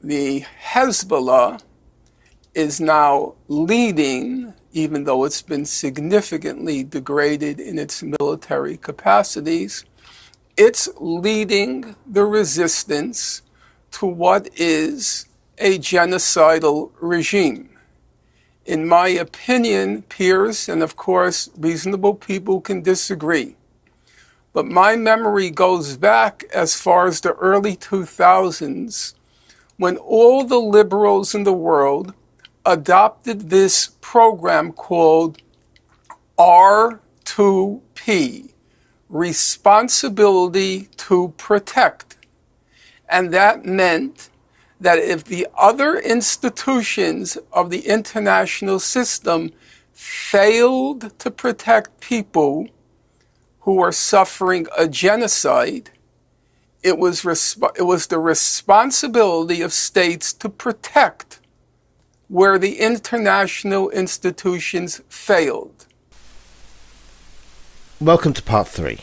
the Hezbollah is now leading, even though it's been significantly degraded in its military capacities, it's leading the resistance to what is a genocidal regime. In my opinion, Piers, and of course reasonable people can disagree, but my memory goes back as far as the early 2000s, when all the liberals in the world adopted this program called R2P, Responsibility to Protect. And that meant that if the other institutions of the international system failed to protect people who are suffering a genocide, it was the responsibility of states to protect where the international institutions failed. Welcome to part 3.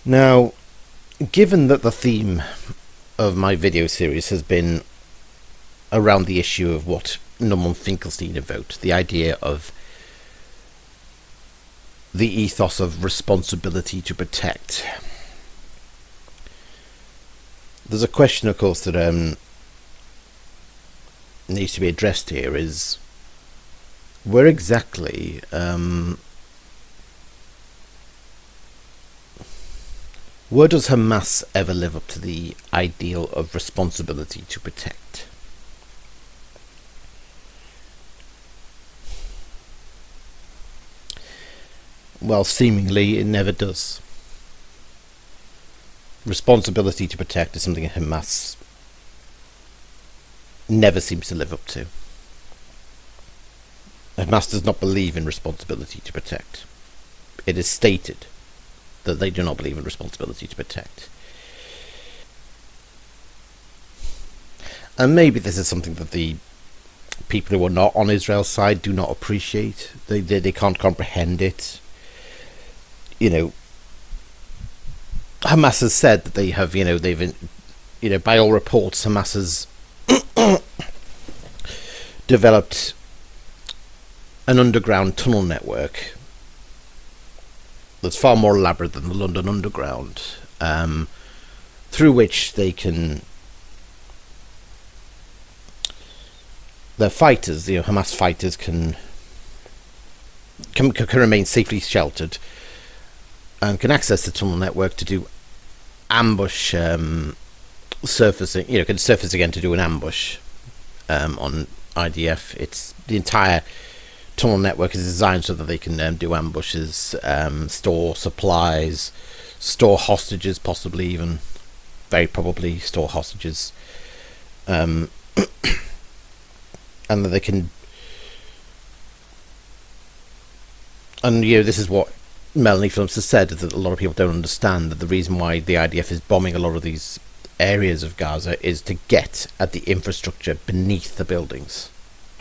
Now, given that the theme of my video series has been around the issue of what Norman Finkelstein evoked, the idea of the ethos of responsibility to protect, there's a question, of course, that needs to be addressed here, is where exactly where does Hamas ever live up to the ideal of responsibility to protect? Well, seemingly it never does. Responsibility to protect is something Hamas never seems to live up to. Hamas does not believe in responsibility to protect. It is stated that they do not believe in responsibility to protect. And maybe this is something that the people who are not on Israel's side do not appreciate. They can't comprehend it. You know, Hamas has said that they have, by all reports, Hamas has developed an underground tunnel network that's far more elaborate than the London Underground, through which they can, their fighters, Hamas fighters, can remain safely sheltered and can access the tunnel network to do ambush surfacing. Can surface again to do an ambush on IDF. It's the entire tunnel network is designed so that they can do ambushes, store supplies, store hostages, possibly even, very probably store hostages, and that they can. And this is what Melanie Phillips has said, that a lot of people don't understand that the reason why the IDF is bombing a lot of these areas of Gaza is to get at the infrastructure beneath the buildings.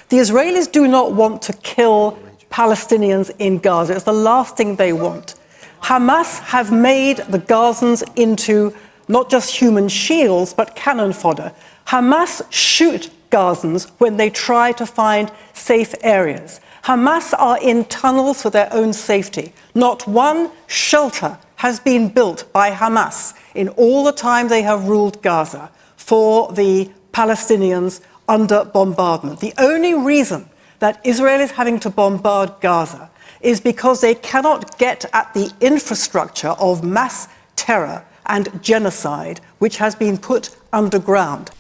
The Israelis do not want to kill Palestinians in Gaza. It's the last thing they want. Hamas have made the Gazans into not just human shields, but cannon fodder. Hamas shoot Gazans when they try to find safe areas. Hamas are in tunnels for their own safety. Not one shelter has been built by Hamas in all the time they have ruled Gaza for the Palestinians under bombardment. The only reason that Israel is having to bombard Gaza is because they cannot get at the infrastructure of mass terror and genocide which has been put underground.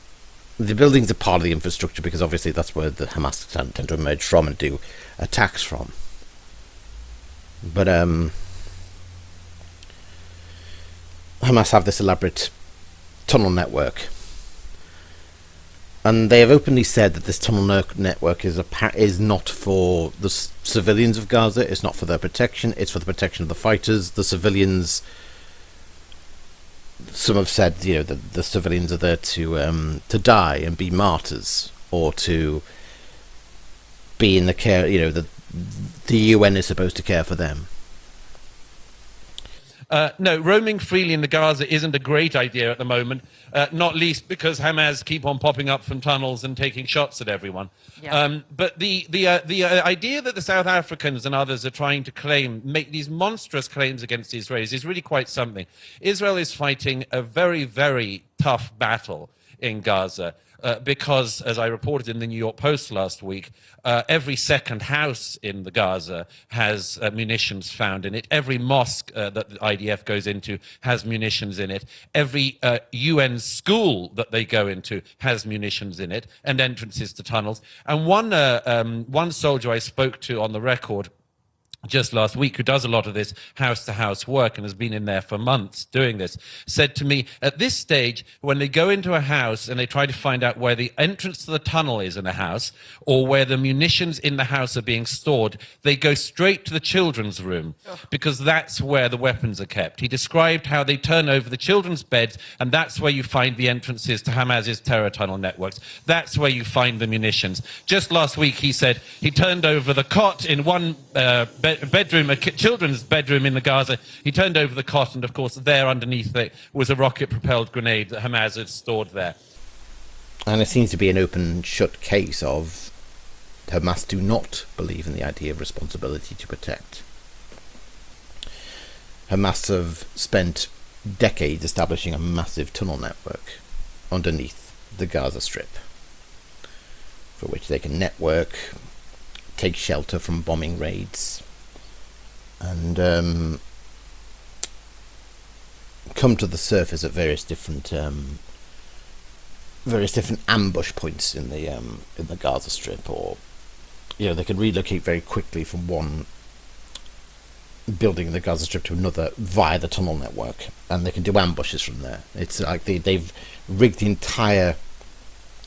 The buildings are part of the infrastructure because obviously that's where the Hamas tend to emerge from and do attacks from. But Hamas have this elaborate tunnel network, and they have openly said that this tunnel network is not for the civilians of Gaza. It's not for their protection. It's for the protection of the fighters. The civilians. Some have said, that the civilians are there to die and be martyrs, or to be in the care. The UN is supposed to care for them. No, roaming freely in the Gaza isn't a great idea at the moment, not least because Hamas keep on popping up from tunnels and taking shots at everyone. Yeah. But the idea that the South Africans and others are trying to make these monstrous claims against the Israelis is really quite something. Israel is fighting a very, very tough battle in Gaza. Because, as I reported in the New York Post last week, every second house in the Gaza has munitions found in it. Every mosque that the IDF goes into has munitions in it. Every UN school that they go into has munitions in it, and entrances to tunnels. And one soldier I spoke to on the record just last week, who does a lot of this house-to-house work and has been in there for months doing this, said to me, at this stage, when they go into a house and they try to find out where the entrance to the tunnel is in a house or where the munitions in the house are being stored, they go straight to the children's room because that's where the weapons are kept. He described how they turn over the children's beds, and that's where you find the entrances to Hamas's terror tunnel networks. That's where you find the munitions. Just last week, he said he turned over the cot in one bedroom, a children's bedroom in the Gaza. He turned over the cot, and of course there underneath it was a rocket-propelled grenade that Hamas had stored there. And it seems to be an open shut case of Hamas do not believe in the idea of responsibility to protect. Hamas have spent decades establishing a massive tunnel network underneath the Gaza Strip, for which they can network, take shelter from bombing raids, and come to the surface at various different ambush points in the Gaza Strip, or they can relocate very quickly from one building in the Gaza Strip to another via the tunnel network, and they can do ambushes from there. It's like they've rigged the entire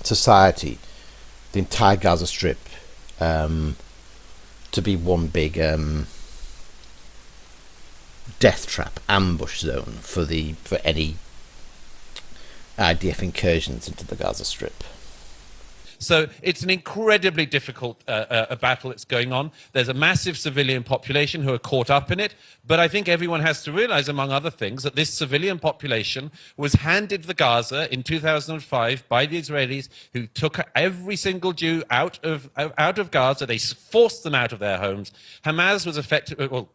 society, the entire Gaza Strip, to be one big death trap, ambush zone for any IDF incursions into the Gaza Strip. So it's an incredibly difficult battle that's going on. There's a massive civilian population who are caught up in it. But I think everyone has to realize, among other things, that this civilian population was handed the Gaza in 2005 by the Israelis, who took every single Jew out of Gaza. They forced them out of their homes. Hamas was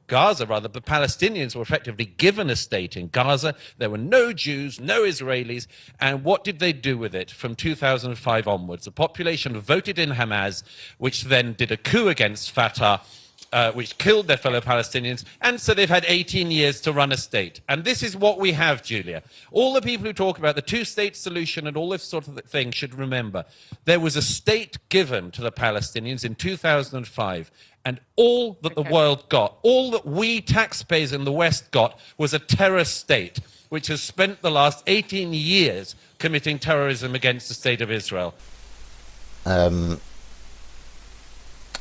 Gaza rather, but Palestinians were effectively given a state in Gaza. There were no Jews, no Israelis. And what did they do with it from 2005 onwards? The population voted in Hamas, which then did a coup against Fatah, which killed their fellow Palestinians, and so they've had 18 years to run a state. And this is what we have, Julia. All the people who talk about the two-state solution and all this sort of thing should remember there was a state given to the Palestinians in 2005, and all that the world got, all that we taxpayers in the West got, was a terror state, which has spent the last 18 years committing terrorism against the state of Israel.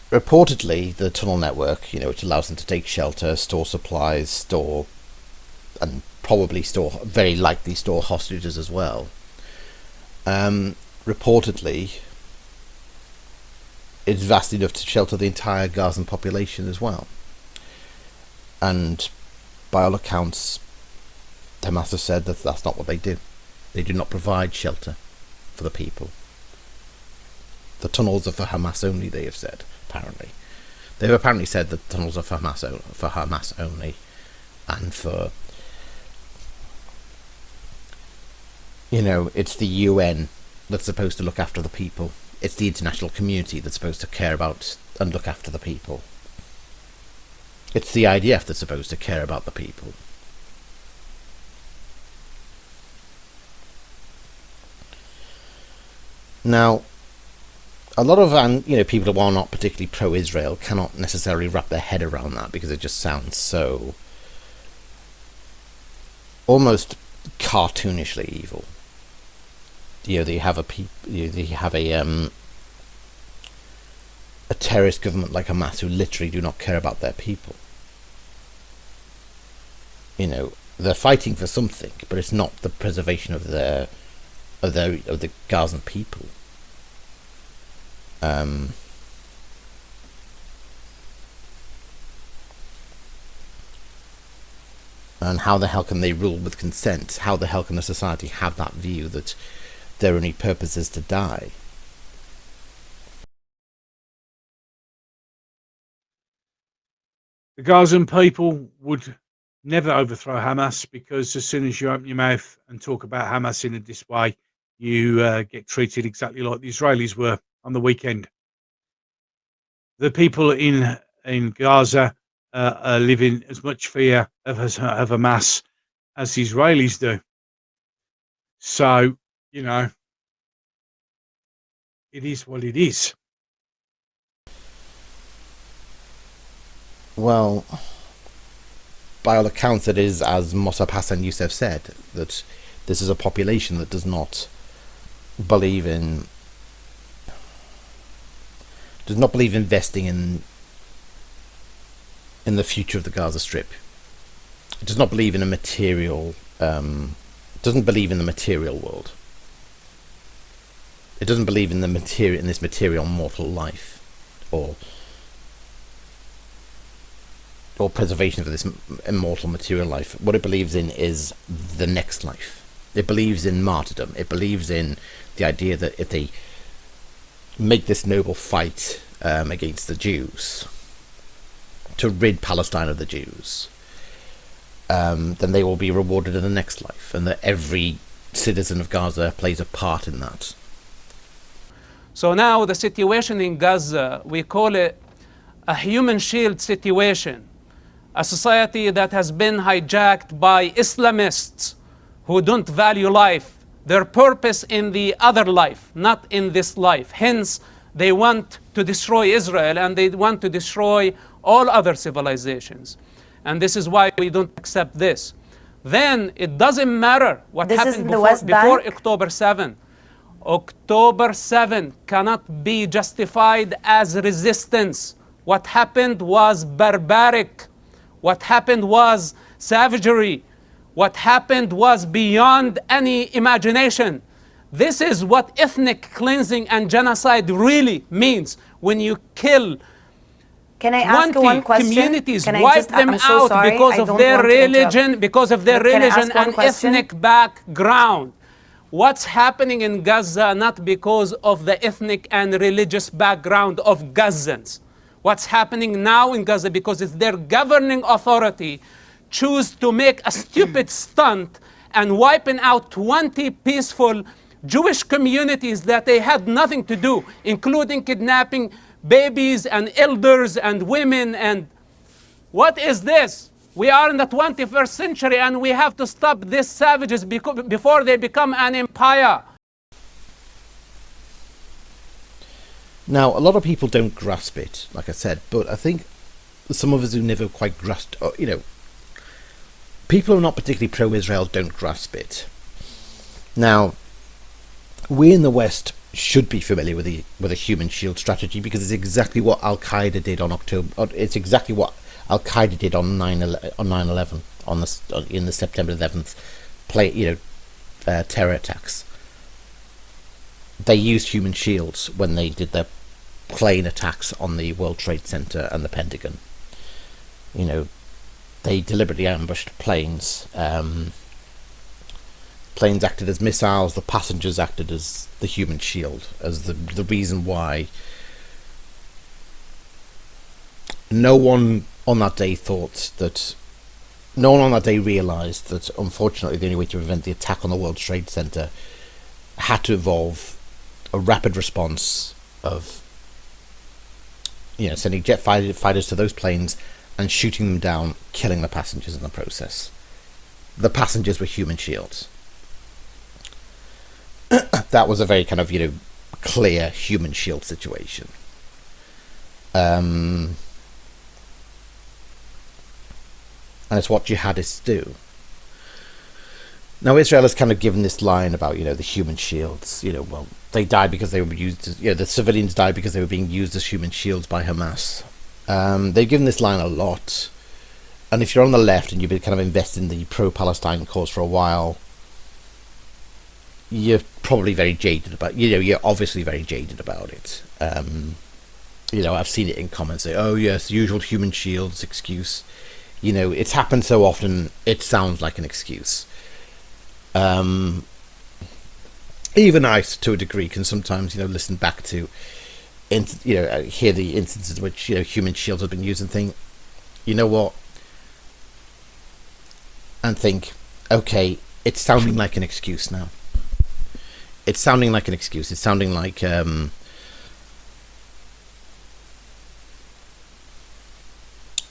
Reportedly, the tunnel network, which allows them to take shelter, store supplies, very likely store hostages as well. Reportedly, it's vast enough to shelter the entire Gazan population as well. And by all accounts, Hamas has said that that's not what they do. They do not provide shelter for the people. The tunnels are for Hamas only, they have said, apparently. They've apparently said that the tunnels are for Hamas only, and for, it's the UN that's supposed to look after the people. It's the international community that's supposed to care about and look after the people. It's the IDF that's supposed to care about the people. Now, a lot of people who are not particularly pro-Israel cannot necessarily wrap their head around that, because it just sounds so almost cartoonishly evil. They have a terrorist government like Hamas who literally do not care about their people. They're fighting for something, but it's not the preservation of the Gazan people. And how the hell can they rule with consent? How the hell can a society have that view that their only purpose is to die? The Gazan people would never overthrow Hamas, because as soon as you open your mouth and talk about Hamas in this way, you get treated exactly like the Israelis were on the weekend. The people in Gaza are living as much fear of Hamas as the Israelis do. So, you know, it is what it is. Well, by all accounts, it is, as Mossab Hassan Youssef said, that this is a population that does not believe in investing in the future of the Gaza Strip. It does not believe in a material, doesn't believe in the material world. It doesn't believe in this material mortal life, or preservation of this immortal material life. What it believes in is the next life. It believes in martyrdom. It believes in the idea that if they make this noble fight against the Jews, to rid Palestine of the Jews, then they will be rewarded in the next life, and that every citizen of Gaza plays a part in that. So now the situation in Gaza, we call it a human shield situation, a society that has been hijacked by Islamists who don't value life, their purpose in the other life, not in this life. Hence, they want to destroy Israel, and they want to destroy all other civilizations. And this is why we don't accept this. Then it doesn't matter what happened before October 7. October 7 cannot be justified as resistance. What happened was barbaric. What happened was savagery. What happened was beyond any imagination. This is what ethnic cleansing and genocide really means. When you kill Can I ask one question? communities, Can I wipe just, them I'm so out sorry, because I of don't their want to interrupt. religion, because of their Can I ask religion one and question? ethnic background. What's happening in Gaza not because of the ethnic and religious background of Gazans. What's happening now in Gaza because it's their governing authority choose to make a stupid stunt and wiping out 20 peaceful Jewish communities that they had nothing to do, including kidnapping babies and elders and women. And what is this? We are in the 21st century, and we have to stop these savages before they become an empire. Now, a lot of people don't grasp it, like I said, but I think some of us who never quite grasped, people who are not particularly pro-Israel don't grasp it. Now, we in the West should be familiar with a human shield strategy, because it's exactly what Al-Qaeda did on it's exactly what Al-Qaeda did on 9/11, in the September 11th terror attacks. They used human shields when they did their plane attacks on the World Trade Center and the Pentagon. They deliberately ambushed planes. Planes acted as missiles. The passengers acted as the human shield, as the reason why no one on that day realized that, unfortunately, the only way to prevent the attack on the World Trade Center had to involve a rapid response of sending jet fighters to those planes and shooting them down, killing the passengers in the process. The passengers were human shields. That was a very kind of clear human shield situation. And it's what jihadists do. Now, Israel has kind of given this line about, the human shields. They died because they were used as, the civilians died because they were being used as human shields by Hamas. They've given this line a lot. And if you're on the left and you've been kind of invested in the pro-Palestine cause for a while, you're probably very jaded about, you're obviously very jaded about it. I've seen it in comments say, oh yes, the usual human shields excuse. You know, it's happened so often, it sounds like an excuse. Even I, to a degree, can sometimes, you know, listen back to, hear the instances in which, you know, human shields have been used and think, you know what, and think, okay, it's sounding like an excuse now. It's sounding like an excuse. It's sounding like an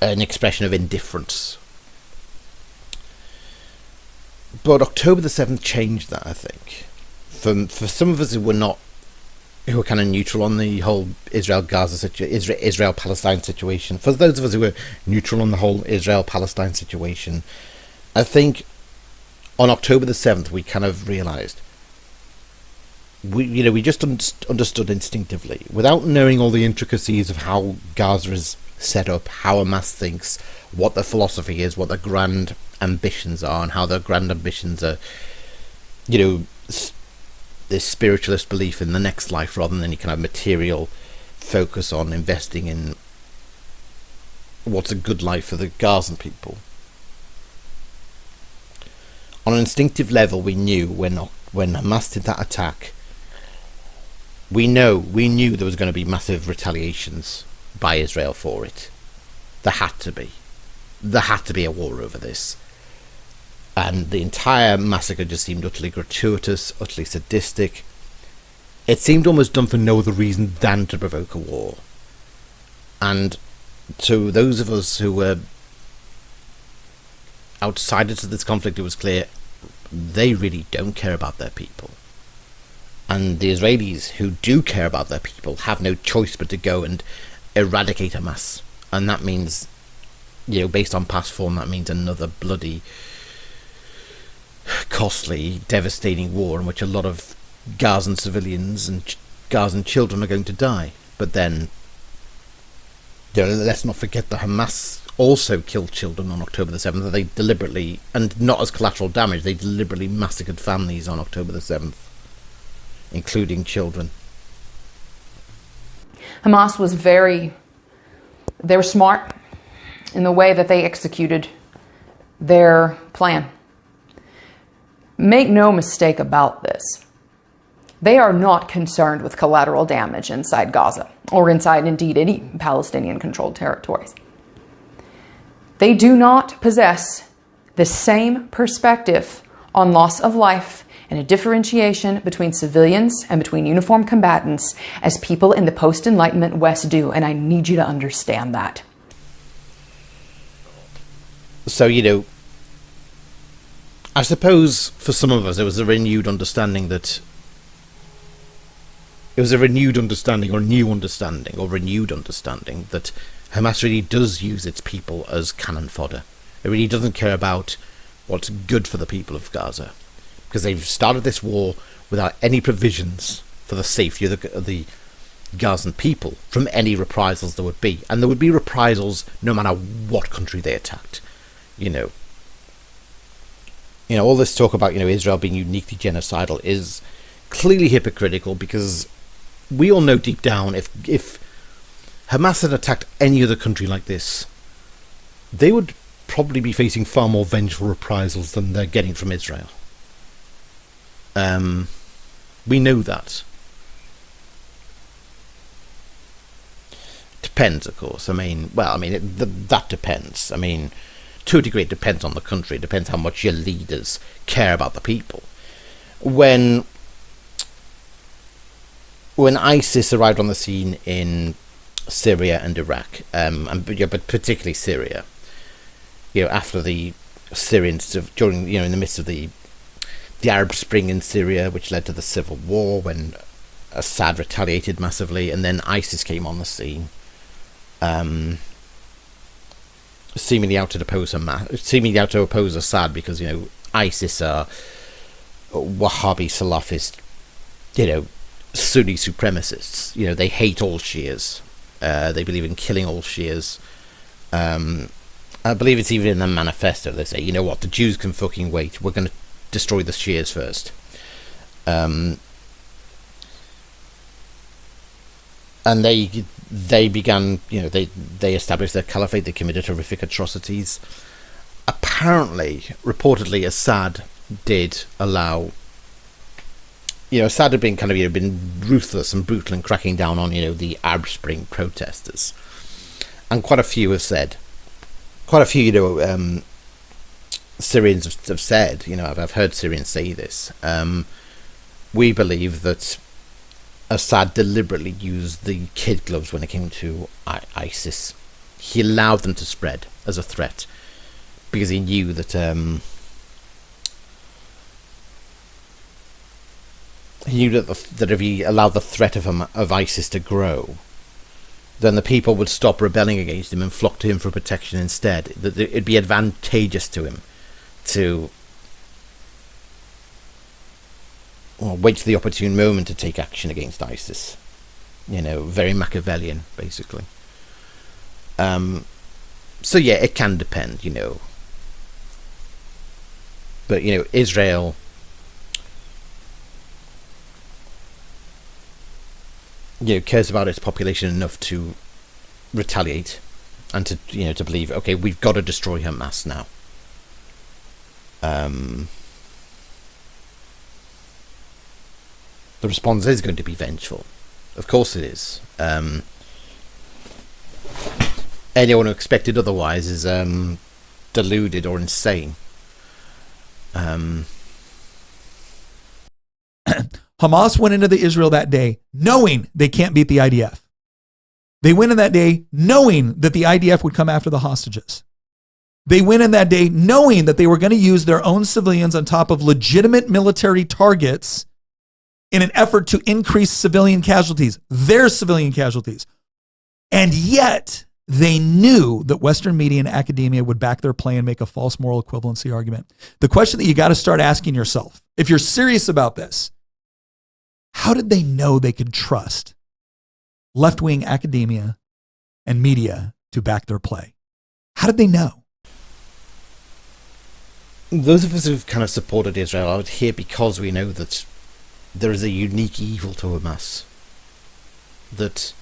expression of indifference. But October the 7th changed that, I think. For some of us who were kind of neutral on the whole Israel-Gaza Israel-Palestine situation, for those of us who were neutral on the whole Israel-Palestine situation, I think on October the 7th we kind of realised, we just understood instinctively, without knowing all the intricacies of how Gaza is set up, how Hamas thinks, what their philosophy is, what their grand ambitions are, and how their grand ambitions are, you know, this spiritualist belief in the next life rather than any kind of material focus on investing in what's a good life for the Gazan people. On an instinctive level, we knew when Hamas did that attack, we knew there was going to be massive retaliations by Israel for it. There had to be a war over this. And the entire massacre just seemed utterly gratuitous, utterly sadistic. It seemed almost done for no other reason than to provoke a war. And to those of us who were outsiders of this conflict, it was clear they really don't care about their people. And the Israelis who do care about their people have no choice but to go and eradicate Hamas. And that means, you know, based on past form, that means another bloody, costly, devastating war in which a lot of Gazan civilians and Gazan children are going to die. But then, you know, let's not forget that Hamas also killed children on October the 7th. They deliberately, and not as collateral damage, they deliberately massacred families on October the 7th, including children. Hamas was they were smart in the way that they executed their plan. Make no mistake about this. They are not concerned with collateral damage inside Gaza, or inside, indeed, any Palestinian-controlled territories. They do not possess the same perspective on loss of life and a differentiation between civilians and between uniformed combatants as people in the post-Enlightenment West do, and I need you to understand that. So, you know, I suppose for some of us, it was a renewed understanding that Hamas really does use its people as cannon fodder. It really doesn't care about what's good for the people of Gaza, because they've started this war without any provisions for the safety of the Gazan people from any reprisals there would be. And there would be reprisals no matter what country they attacked. You know, all this talk about, Israel being uniquely genocidal is clearly hypocritical, because we all know deep down if Hamas had attacked any other country like this, they would probably be facing far more vengeful reprisals than they're getting from Israel. We know that. Depends, of course. That depends. To a degree, it depends on the country. It depends how much your leaders care about the people. When ISIS arrived on the scene in Syria and Iraq, but particularly Syria, after the Syrians, during, in the midst of the Arab Spring in Syria, which led to the civil war, when Assad retaliated massively, and then ISIS came on the scene, seemingly out to oppose Assad, because ISIS are Wahhabi Salafist, Sunni supremacists. They hate all Shias. They believe in killing all Shias. I believe it's even in their manifesto. They say, the Jews can fucking wait. We're going to destroy the Shias first. and they began, they established their caliphate. They committed horrific atrocities. Apparently, reportedly, Assad did allow, Assad had been been ruthless and brutal in cracking down on, the Arab Spring protesters. And quite a few, Syrians have said, I've heard Syrians say this, we believe that Assad deliberately used the kid gloves when it came to ISIS. He allowed them to spread as a threat because he knew that that if he allowed the threat of ISIS to grow, then the people would stop rebelling against him and flock to him for protection instead. That it'd be advantageous to him to wait for the opportune moment to take action against ISIS. Very Machiavellian, basically. So yeah, it can depend, But, Israel cares about its population enough to retaliate and to to believe, okay, we've got to destroy Hamas now. The response is going to be vengeful. Of course it is. Anyone who expected otherwise is deluded or insane. Hamas went into Israel that day knowing they can't beat the IDF. They went in that day knowing that the IDF would come after the hostages. They went in that day knowing that they were going to use their own civilians on top of legitimate military targets in an effort to increase civilian casualties, their civilian casualties. And yet they knew that Western media and academia would back their play and make a false moral equivalency argument. The question that you got to start asking yourself, if you're serious about this, how did they know they could trust left-wing academia and media to back their play? How did they know? Those of us who've kind of supported Israel out here because we know that there is a unique evil to Hamas that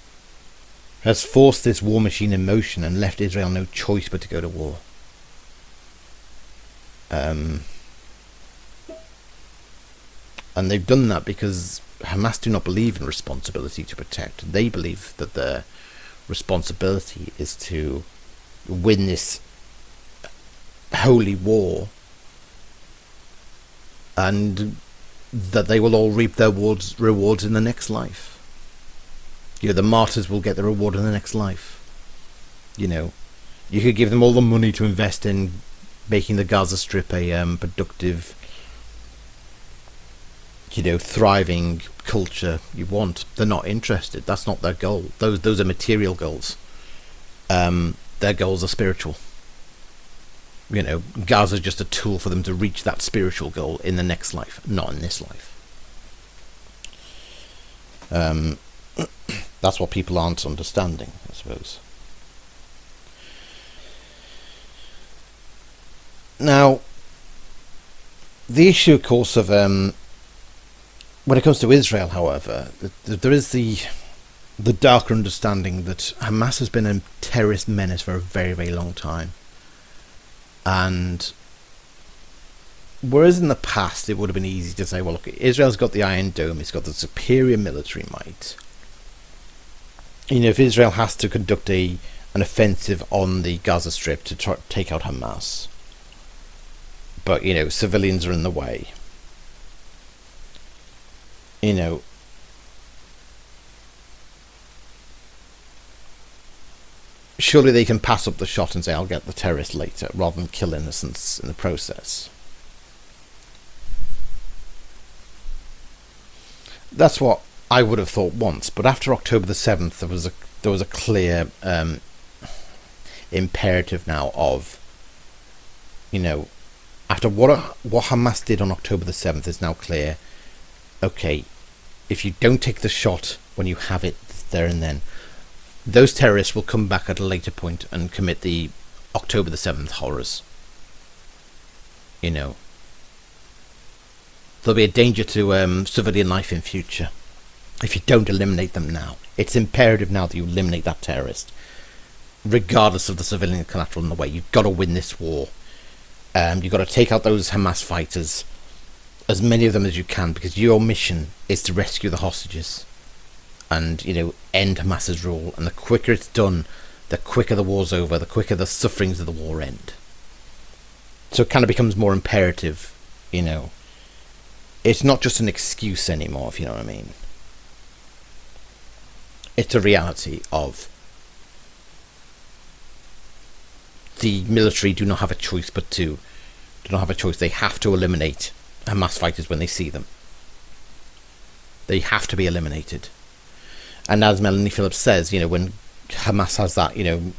has forced this war machine in motion and left Israel no choice but to go to war. And they've done that because Hamas do not believe in responsibility to protect. They believe that their responsibility is to win this holy war, and that they will all reap their rewards in the next life. The martyrs will get the reward in the next life. You could give them all the money to invest in making the Gaza Strip a productive, thriving culture you want. They're not interested. That's not their goal. Those are material goals. Their goals are spiritual. Gaza is just a tool for them to reach that spiritual goal in the next life, not in this life. That's what people aren't understanding, I suppose. Now, the issue, of course, of when it comes to Israel, however, there is the darker understanding that Hamas has been a terrorist menace for a very, very long time. And whereas in the past it would have been easy to say, well, look, Israel's got the Iron Dome, it's got the superior military might. If Israel has to conduct an offensive on the Gaza Strip to try to take out Hamas, but civilians are in the way, surely they can pass up the shot and say, I'll get the terrorists later, rather than kill innocents in the process. That's what I would have thought once, but after October the 7th, there was a clear imperative now of, after what Hamas did on October the 7th, is now clear. Okay, if you don't take the shot when you have it there and then, those terrorists will come back at a later point and commit the October the 7th horrors. There'll be a danger to civilian life in future if you don't eliminate them now. It's imperative now that you eliminate that terrorist, regardless of the civilian collateral in the way. You've got to win this war. You've got to take out those Hamas fighters, as many of them as you can, because your mission is to rescue the hostages and, end Hamas's rule. And the quicker it's done, the quicker the war's over, the quicker the sufferings of the war end. So it kind of becomes more imperative, It's not just an excuse anymore, if you know what I mean. It's a reality of the military do not have a choice They have to eliminate Hamas fighters when they see them. They have to be eliminated. And as Melanie Phillips says, when Hamas has that,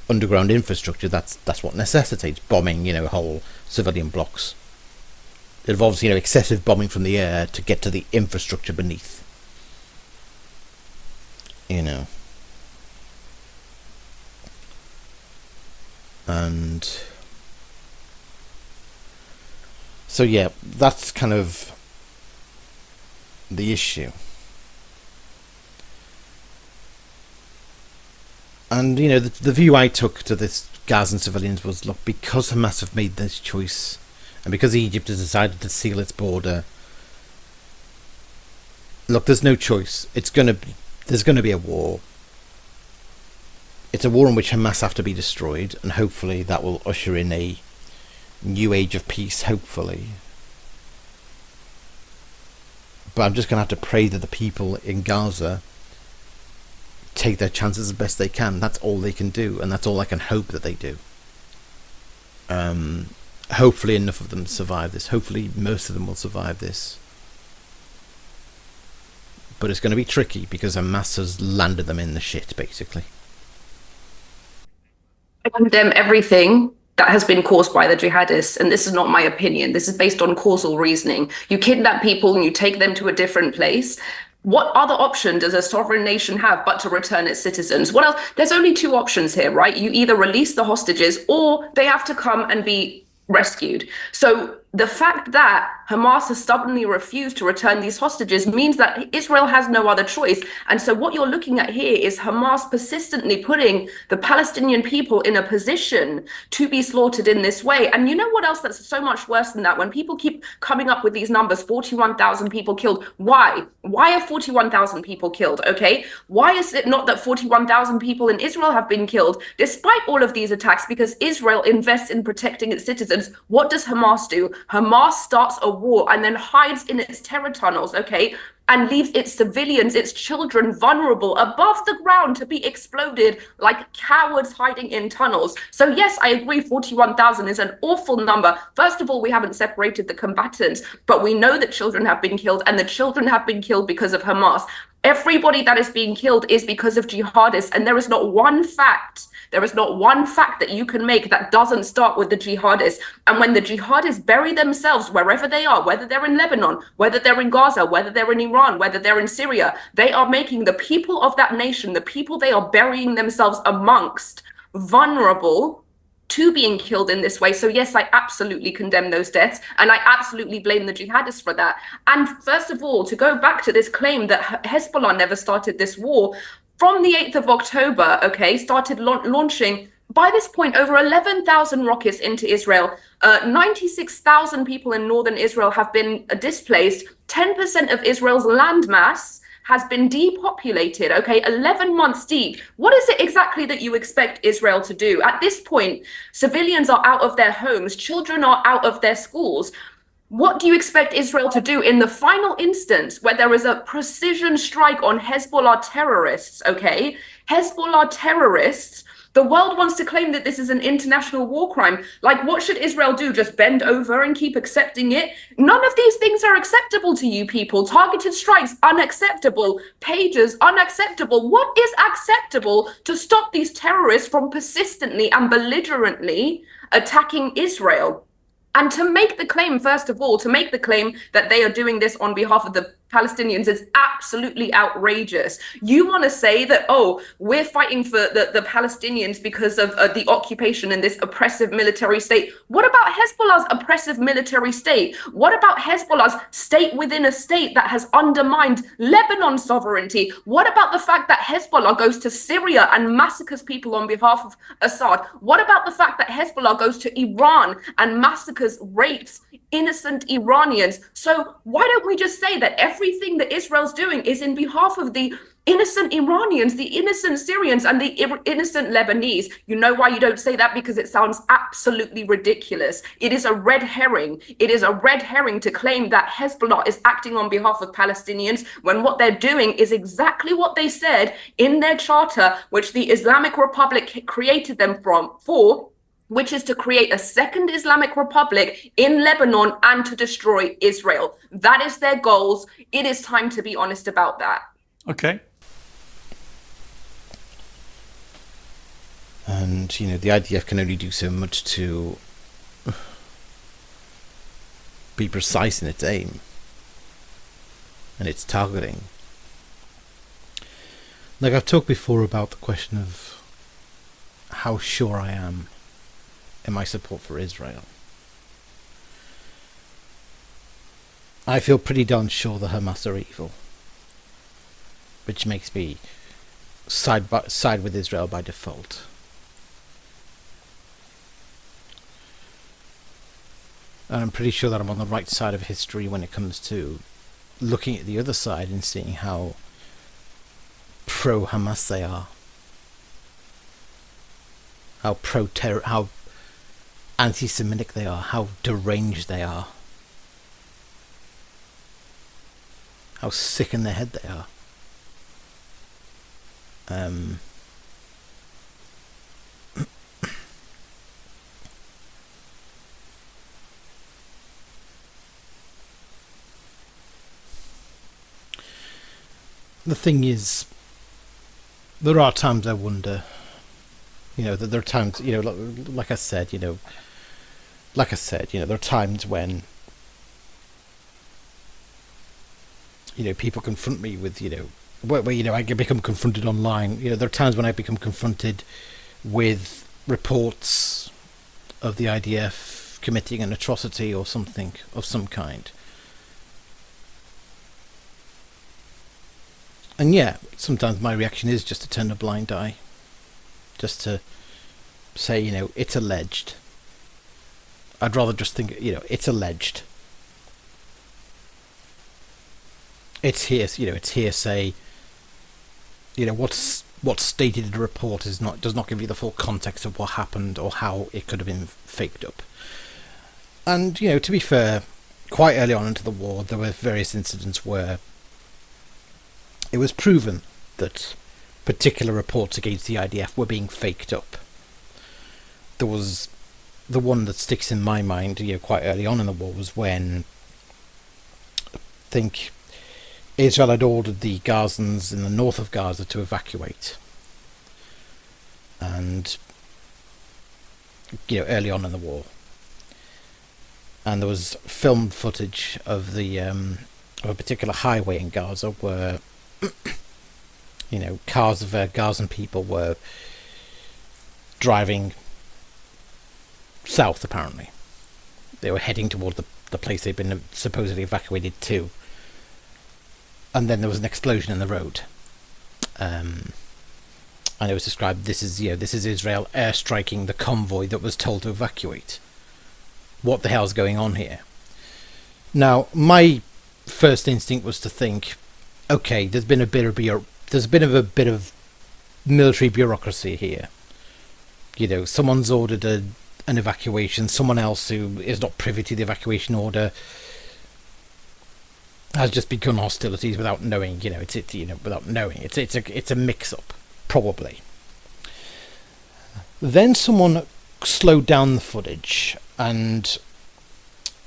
underground infrastructure, that's what necessitates bombing, whole civilian blocks. It involves, excessive bombing from the air to get to the infrastructure beneath. And so yeah, that's kind of the issue. And the view I took to this Gazan civilians was, look, because Hamas have made this choice, and because Egypt has decided to seal its border, look, there's no choice. There's gonna be a war. It's a war in which Hamas have to be destroyed, and hopefully that will usher in a new age of peace, hopefully. But I'm just going to have to pray that the people in Gaza take their chances as best they can. That's all they can do, and that's all I can hope that they do. Hopefully enough of them survive this. Hopefully most of them will survive this. But it's going to be tricky because Hamas has landed them in the shit, basically. I condemn everything that has been caused by the jihadists, and this is not my opinion. This is based on causal reasoning. You kidnap people and you take them to a different place. What other option does a sovereign nation have but to return its citizens? What else? There's only two options here, right? You either release the hostages or they have to come and be rescued. So the fact that Hamas has stubbornly refused to return these hostages means that Israel has no other choice. And so what you're looking at here is Hamas persistently putting the Palestinian people in a position to be slaughtered in this way. And you know what else that's so much worse than that? When people keep coming up with these numbers, 41,000 people killed. Why? Why are 41,000 people killed? Okay. Why is it not that 41,000 people in Israel have been killed despite all of these attacks? Because Israel invests in protecting its citizens. What does Hamas do? Hamas starts a war and then hides in its terror tunnels, okay, and leaves its civilians, its children, vulnerable above the ground to be exploded like cowards hiding in tunnels. So yes, I agree 41,000 is an awful number. First of all, we haven't separated the combatants, but we know that children have been killed, and the children have been killed because of Hamas. Everybody that is being killed is because of jihadists, and there is not one fact that you can make that doesn't start with the jihadists. And when the jihadists bury themselves wherever they are, whether they're in Lebanon, whether they're in Gaza, whether they're in Iran, whether they're in Syria, they are making the people of that nation, the people they are burying themselves amongst, vulnerable to being killed in this way. So yes, I absolutely condemn those deaths, and I absolutely blame the jihadists for that. And first of all, to go back to this claim that Hezbollah never started this war, from the 8th of October, okay, started launching, by this point, over 11,000 rockets into Israel. 96,000 people in northern Israel have been displaced. 10% of Israel's landmass has been depopulated, okay, 11 months deep. What is it exactly that you expect Israel to do? At this point, civilians are out of their homes, children are out of their schools. What do you expect Israel to do in the final instance where there is a precision strike on Hezbollah terrorists, okay? Hezbollah terrorists, the world wants to claim that this is an international war crime. Like, what should Israel do? Just bend over and keep accepting it? None of these things are acceptable to you people. Targeted strikes, unacceptable. Pages, unacceptable. What is acceptable to stop these terrorists from persistently and belligerently attacking Israel? And to make the claim, first of all, to make the claim that they are doing this on behalf of the Palestinians is absolutely outrageous. You want to say that, oh, we're fighting for the Palestinians because of the occupation in this oppressive military state. What about Hezbollah's oppressive military state? What about Hezbollah's state within a state that has undermined Lebanon's sovereignty? What about the fact that Hezbollah goes to Syria and massacres people on behalf of Assad? What about the fact that Hezbollah goes to Iran and massacres, rapes innocent Iranians? So why don't we just say that everything that Israel's doing is in behalf of the innocent Iranians, the innocent Syrians, and the innocent Lebanese? You know why you don't say that? Because it sounds absolutely ridiculous. It is a red herring. It is a red herring to claim that Hezbollah is acting on behalf of Palestinians when what they're doing is exactly what they said in their charter, which the Islamic Republic created them for, which is to create a second Islamic Republic in Lebanon and to destroy Israel. That is their goals. It is time to be honest about that. Okay. And, you know, the IDF can only do so much to be precise in its aim and its targeting. Like I've talked before about the question of how sure I am in my support for Israel. I feel pretty darn sure the Hamas are evil, which makes me side with Israel by default. And I'm pretty sure that I'm on the right side of history when it comes to looking at the other side and seeing how pro-Hamas they are. How pro-terror, how anti-Semitic they are, how deranged they are. How sick in their head they are. The thing is, there are times I wonder, you know, that there are times, you know, like I said, there are times when, you know, people confront me with, you know, where you know, I become confronted online. You know, there are times when I become confronted with reports of the IDF committing an atrocity or something of some kind. And yeah, sometimes my reaction is just to turn a blind eye. Just to say, you know, it's alleged. I'd rather just think, you know, it's alleged. It's here, you know, it's hearsay. You know, what's stated in the report does not give you the full context of what happened or how it could have been faked up. And, you know, to be fair, quite early on into the war, there were various incidents where it was proven that particular reports against the IDF were being faked up. There was the one that sticks in my mind, you know, quite early on in the war was when I think Israel had ordered the Gazans in the north of Gaza to evacuate. And, you know, early on in the war. And there was filmed footage of the of a particular highway in Gaza where you know, cars of Gazan people were driving south, apparently. They were heading toward the place they'd been supposedly evacuated to. And then there was an explosion in the road. And it was described, this is Israel airstriking the convoy that was told to evacuate. What the hell's going on here? Now, my first instinct was to think, okay, there's been a bit of military bureaucracy here. You know, someone's ordered an evacuation. Someone else who is not privy to the evacuation order has just begun hostilities without knowing. You know, without knowing. It's a mix-up, probably. Then someone slowed down the footage and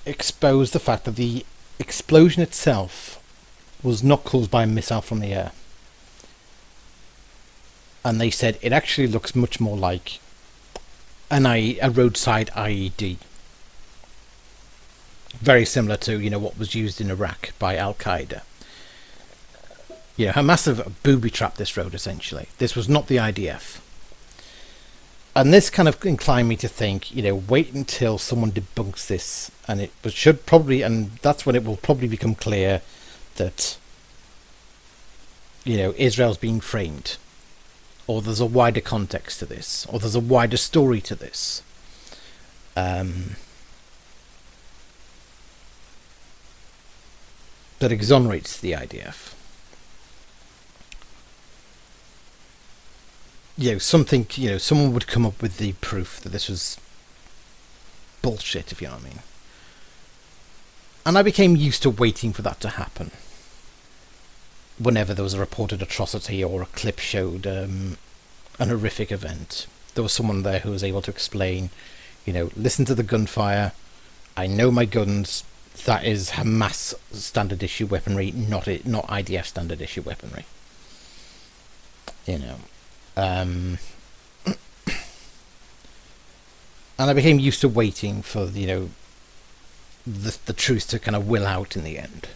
exposed the fact that the explosion itself was not caused by a missile from the air. And they said it actually looks much more like a roadside IED. Very similar to, you know, what was used in Iraq by Al-Qaeda. Hamas have booby-trapped this road, essentially. This was not the IDF. And this kind of inclined me to think, wait until someone debunks this, and that's when it will probably become clear that, Israel's being framed, or there's a wider context to this, or there's a wider story to this. That exonerates the IDF. Someone would come up with the proof that this was bullshit, if you know what I mean. And I became used to waiting for that to happen. Whenever there was a reported atrocity or a clip showed an horrific event, there was someone there who was able to explain, listen to the gunfire, I know my guns, that is Hamas standard issue weaponry, not IDF standard issue weaponry. And I became used to waiting for the truth to kind of will out in the end.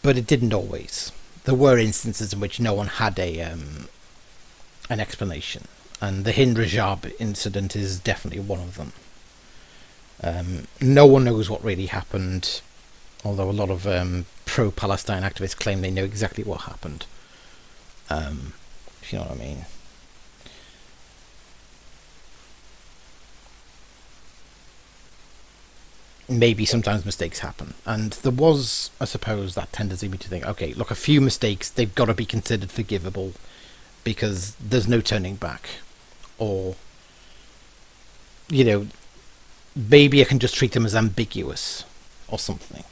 But it didn't always. There were instances in which no one had an explanation, and the Hind Rajab incident is definitely one of them. No one knows what really happened, although a lot of pro-Palestine activists claim they know exactly what happened. If you know what I mean. Maybe sometimes mistakes happen, and there was, I suppose, that tendency me to think, okay, look, a few mistakes, they've got to be considered forgivable because there's no turning back, or maybe I can just treat them as ambiguous or something.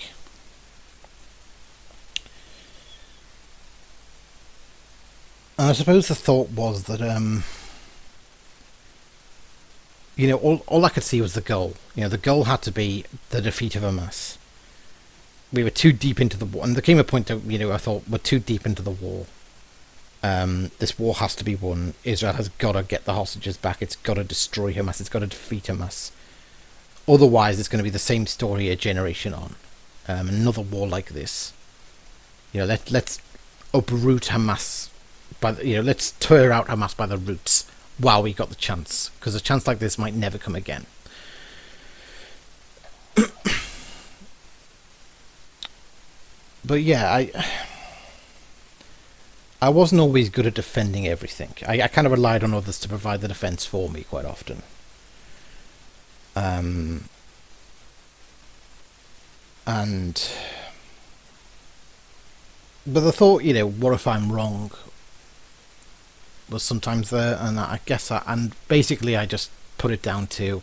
And I suppose the thought was that all I could see was the goal. The goal had to be the defeat of Hamas. We were too deep into the war, and there came a point that I thought we're too deep into the war. This war has to be won. Israel has got to get the hostages back. It's got to destroy Hamas. It's got to defeat Hamas. Otherwise, it's going to be the same story a generation on. Another war like this. Let's uproot Hamas. Let's tear out Hamas by the roots while we got the chance, because a chance like this might never come again. But yeah, I wasn't always good at defending everything. I kind of relied on others to provide the defense for me quite often. But the thought, what if I'm wrong, was sometimes there, and I guess basically I just put it down to,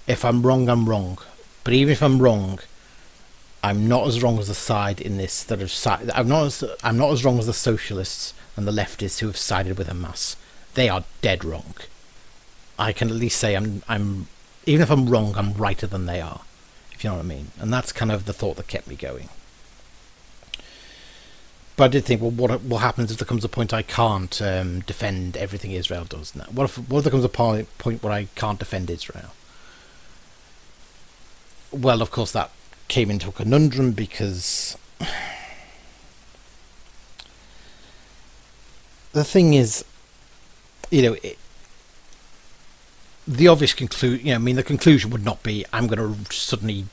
if I'm wrong, I'm wrong. But even if I'm wrong, I'm not as wrong as the side in this that have sided. I'm not as wrong as the socialists and the leftists who have sided with Hamas. They are dead wrong. I can at least say I'm even if I'm wrong, I'm righter than they are, if you know what I mean. And that's kind of the thought that kept me going. But I did think, well, what happens if there comes a point I can't defend everything Israel does now? What if there comes a point where I can't defend Israel? Well, of course, that came into a conundrum because the thing is, the obvious conclusion, the conclusion would not be I'm going to suddenly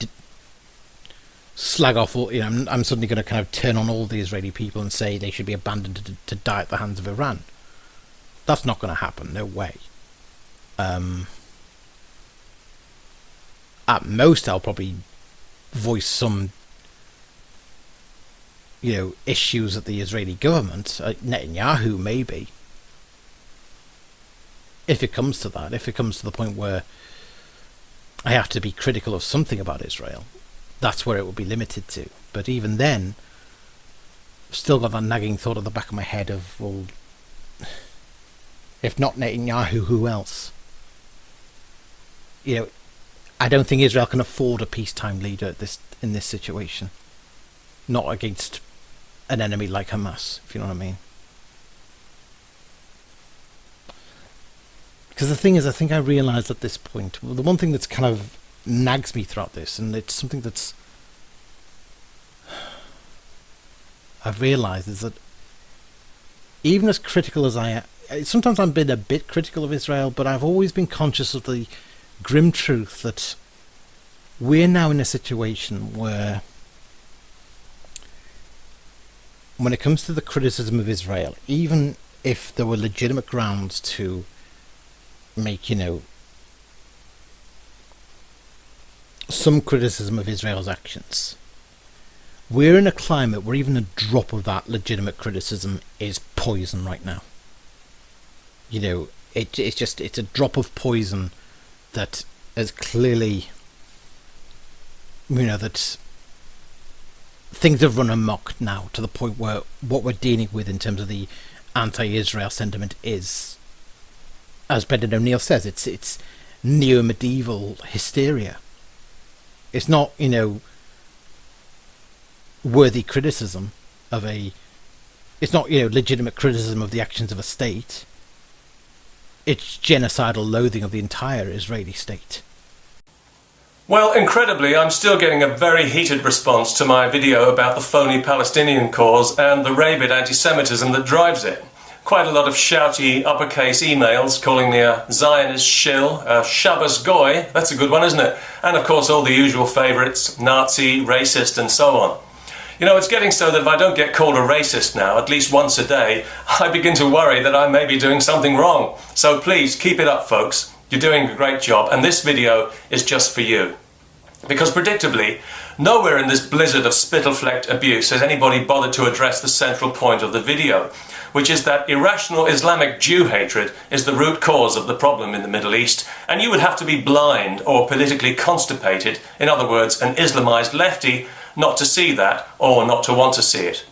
slag off all, I'm suddenly going to kind of turn on all the Israeli people and say they should be abandoned to die at the hands of Iran. That's not going to happen, no way. At most, I'll probably voice some, issues at the Israeli government, Netanyahu maybe. If it comes to that, if it comes to the point where I have to be critical of something about Israel, that's where it will be limited to. But even then, I've still got that nagging thought at the back of my head of, well, if not Netanyahu, who else? I don't think Israel can afford a peacetime leader in this situation. Not against an enemy like Hamas, if you know what I mean. Because the thing is, I think I realised at this point, well, the one thing that's kind of nags me throughout this, and it's something that's I've realised is that even as critical as I am, sometimes I've been a bit critical of Israel, but I've always been conscious of the grim truth that we're now in a situation where, when it comes to the criticism of Israel, even if there were legitimate grounds to make, some criticism of Israel's actions, we're in a climate where even a drop of that legitimate criticism is poison right now. It's a drop of poison that is clearly, that things have run amok now to the point where what we're dealing with in terms of the anti-Israel sentiment is, as Brendan O'Neill says, it's neo-medieval hysteria. It's not, worthy criticism of it's not, legitimate criticism of the actions of a state. It's genocidal loathing of the entire Israeli state. Well, incredibly, I'm still getting a very heated response to my video about the phony Palestinian cause and the rabid anti-Semitism that drives it. Quite a lot of shouty uppercase emails calling me a Zionist shill, a Shabbos goy, that's a good one, isn't it? And of course all the usual favourites, Nazi, racist and so on. It's getting so that if I don't get called a racist now, at least once a day, I begin to worry that I may be doing something wrong. So please, keep it up, folks. You're doing a great job, and this video is just for you. Because predictably, nowhere in this blizzard of spittle-flecked abuse has anybody bothered to address the central point of the video, which is that irrational Islamic Jew hatred is the root cause of the problem in the Middle East, and you would have to be blind or politically constipated, in other words, an Islamized lefty, not to see that or not to want to see it.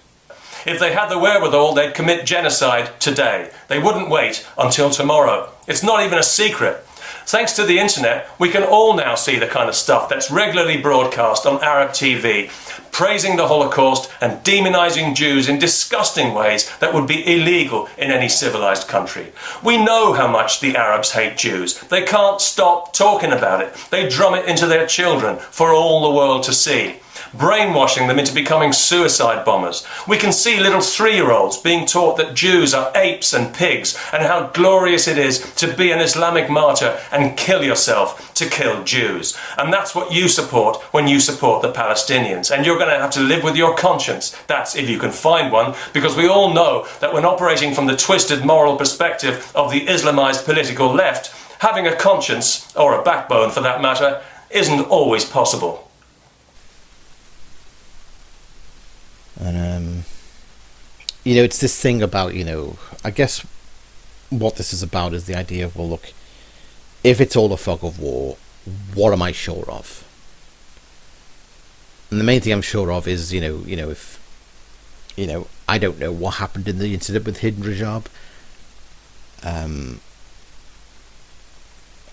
If they had the wherewithal, they'd commit genocide today. They wouldn't wait until tomorrow. It's not even a secret. Thanks to the internet, we can all now see the kind of stuff that's regularly broadcast on Arab TV, praising the Holocaust and demonizing Jews in disgusting ways that would be illegal in any civilized country. We know how much the Arabs hate Jews. They can't stop talking about it. They drum it into their children for all the world to see, brainwashing them into becoming suicide bombers. We can see little 3-year-olds being taught that Jews are apes and pigs and how glorious it is to be an Islamic martyr and kill yourself to kill Jews. And that's what you support when you support the Palestinians. And you're going to have to live with your conscience. That's if you can find one, because we all know that when operating from the twisted moral perspective of the Islamized political left, having a conscience, or a backbone for that matter, isn't always possible. And, it's this thing about, I guess what this is about is the idea of, well, look, if it's all a fog of war, what am I sure of? And the main thing I'm sure of is, if, I don't know what happened in the incident with Hidden Rajab.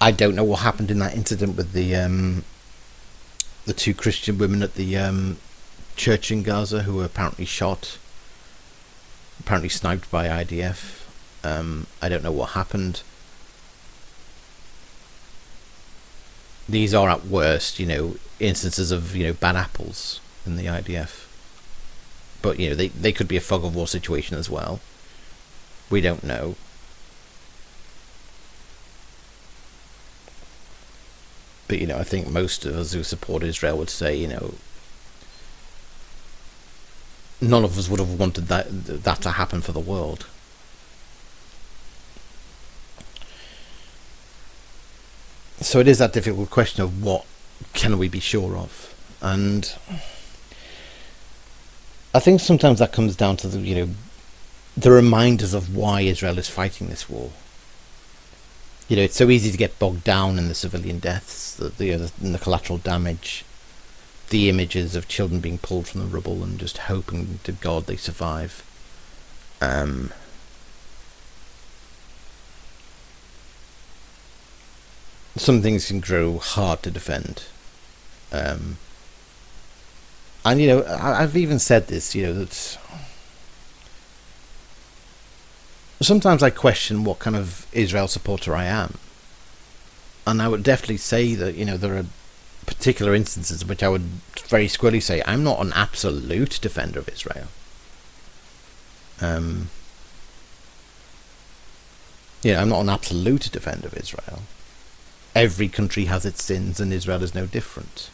I don't know what happened in that incident with the 2 Christian women at the church in Gaza who were apparently shot, apparently sniped by IDF. I don't know what happened. These are at worst, instances of, bad apples in the IDF. But, they could be a fog of war situation as well. We don't know. But, I think most of us who support Israel would say, none of us would have wanted that to happen for the world. So it is that difficult question of what can we be sure of, and I think sometimes that comes down to the reminders of why Israel is fighting this war. It's so easy to get bogged down in the civilian deaths, the collateral damage, the images of children being pulled from the rubble and just hoping to God they survive. Some things can grow hard to defend. And I've even said this, that sometimes I question what kind of Israel supporter I am. And I would definitely say that, there are particular instances in which I would very squarely say I'm not an absolute defender of Israel. I'm not an absolute defender of Israel. Every country has its sins, and Israel is no different.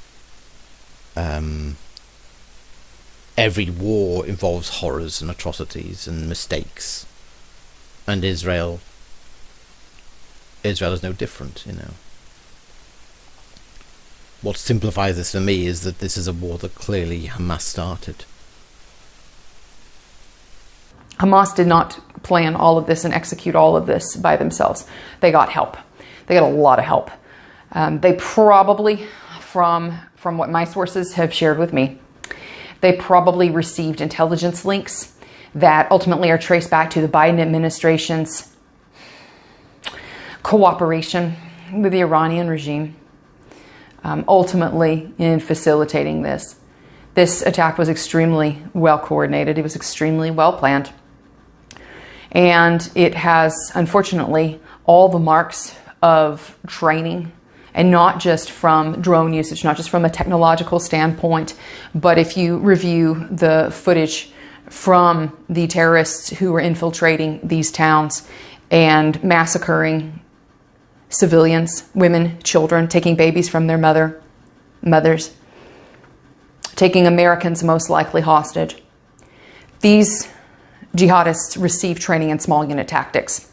Every war involves horrors and atrocities and mistakes, and Israel is no different. What simplifies this for me is that this is a war that clearly Hamas started. Hamas did not plan all of this and execute all of this by themselves. They got help. They got a lot of help. They probably, from what my sources have shared with me, they probably received intelligence links that ultimately are traced back to the Biden administration's cooperation with the Iranian regime, ultimately in facilitating this. This attack was extremely well coordinated. It was extremely well planned. And it has, unfortunately, all the marks of training, and not just from drone usage, not just from a technological standpoint, but if you review the footage from the terrorists who were infiltrating these towns and massacring civilians, women, children, taking babies from their mothers, taking Americans most likely hostage. These jihadists received training in small unit tactics.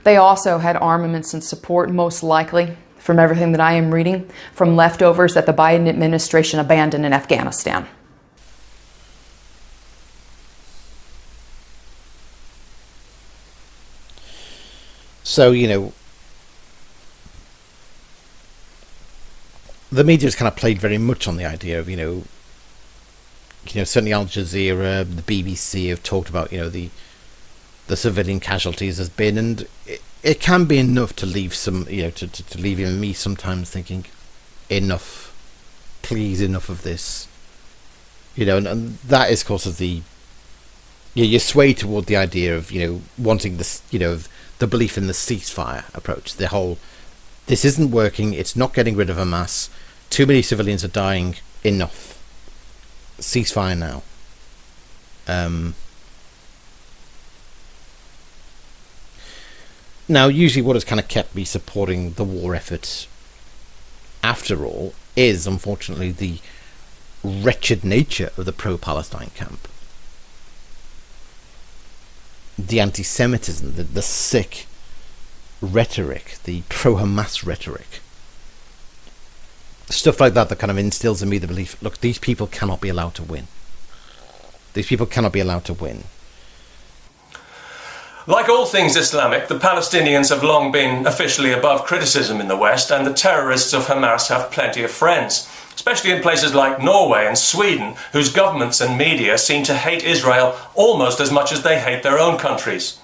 They also had armaments and support, most likely, from everything that I am reading, from leftovers that the Biden administration abandoned in Afghanistan. So, the media has kind of played very much on the idea of, certainly Al Jazeera, the BBC have talked about, the civilian casualties has been, and it can be enough to leave some, to leave even me sometimes thinking, enough, please, enough of this, and that is because of the, you sway toward the idea of, wanting this, the belief in the ceasefire approach, the whole, this isn't working, it's not getting rid of Hamas, too many civilians are dying, enough, ceasefire now. Now, usually what has kind of kept me supporting the war effort, after all, is unfortunately the wretched nature of the pro-Palestine camp. The anti-Semitism, the sick rhetoric, the pro-Hamas rhetoric. Stuff like that kind of instills in me the belief, look, these people cannot be allowed to win. These people cannot be allowed to win. Like all things Islamic, the Palestinians have long been officially above criticism in the West, and the terrorists of Hamas have plenty of friends, especially in places like Norway and Sweden, whose governments and media seem to hate Israel almost as much as they hate their own countries.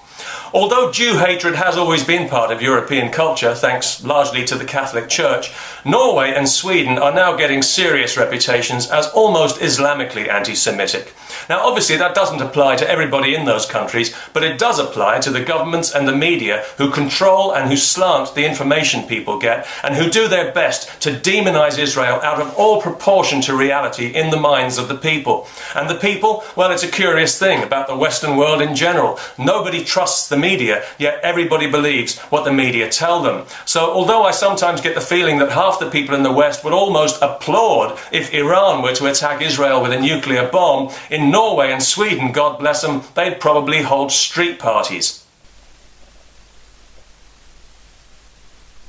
Although Jew hatred has always been part of European culture, thanks largely to the Catholic Church, Norway and Sweden are now getting serious reputations as almost Islamically anti-Semitic. Now, obviously, that doesn't apply to everybody in those countries, but it does apply to the governments and the media who control and who slant the information people get, and who do their best to demonize Israel out of all proportion to reality in the minds of the people. And the people, well, it's a curious thing about the Western world in general. Nobody trusts the media, yet everybody believes what the media tell them. So although I sometimes get the feeling that half the people in the West would almost applaud if Iran were to attack Israel with a nuclear bomb, in Norway and Sweden, God bless them, they'd probably hold street parties.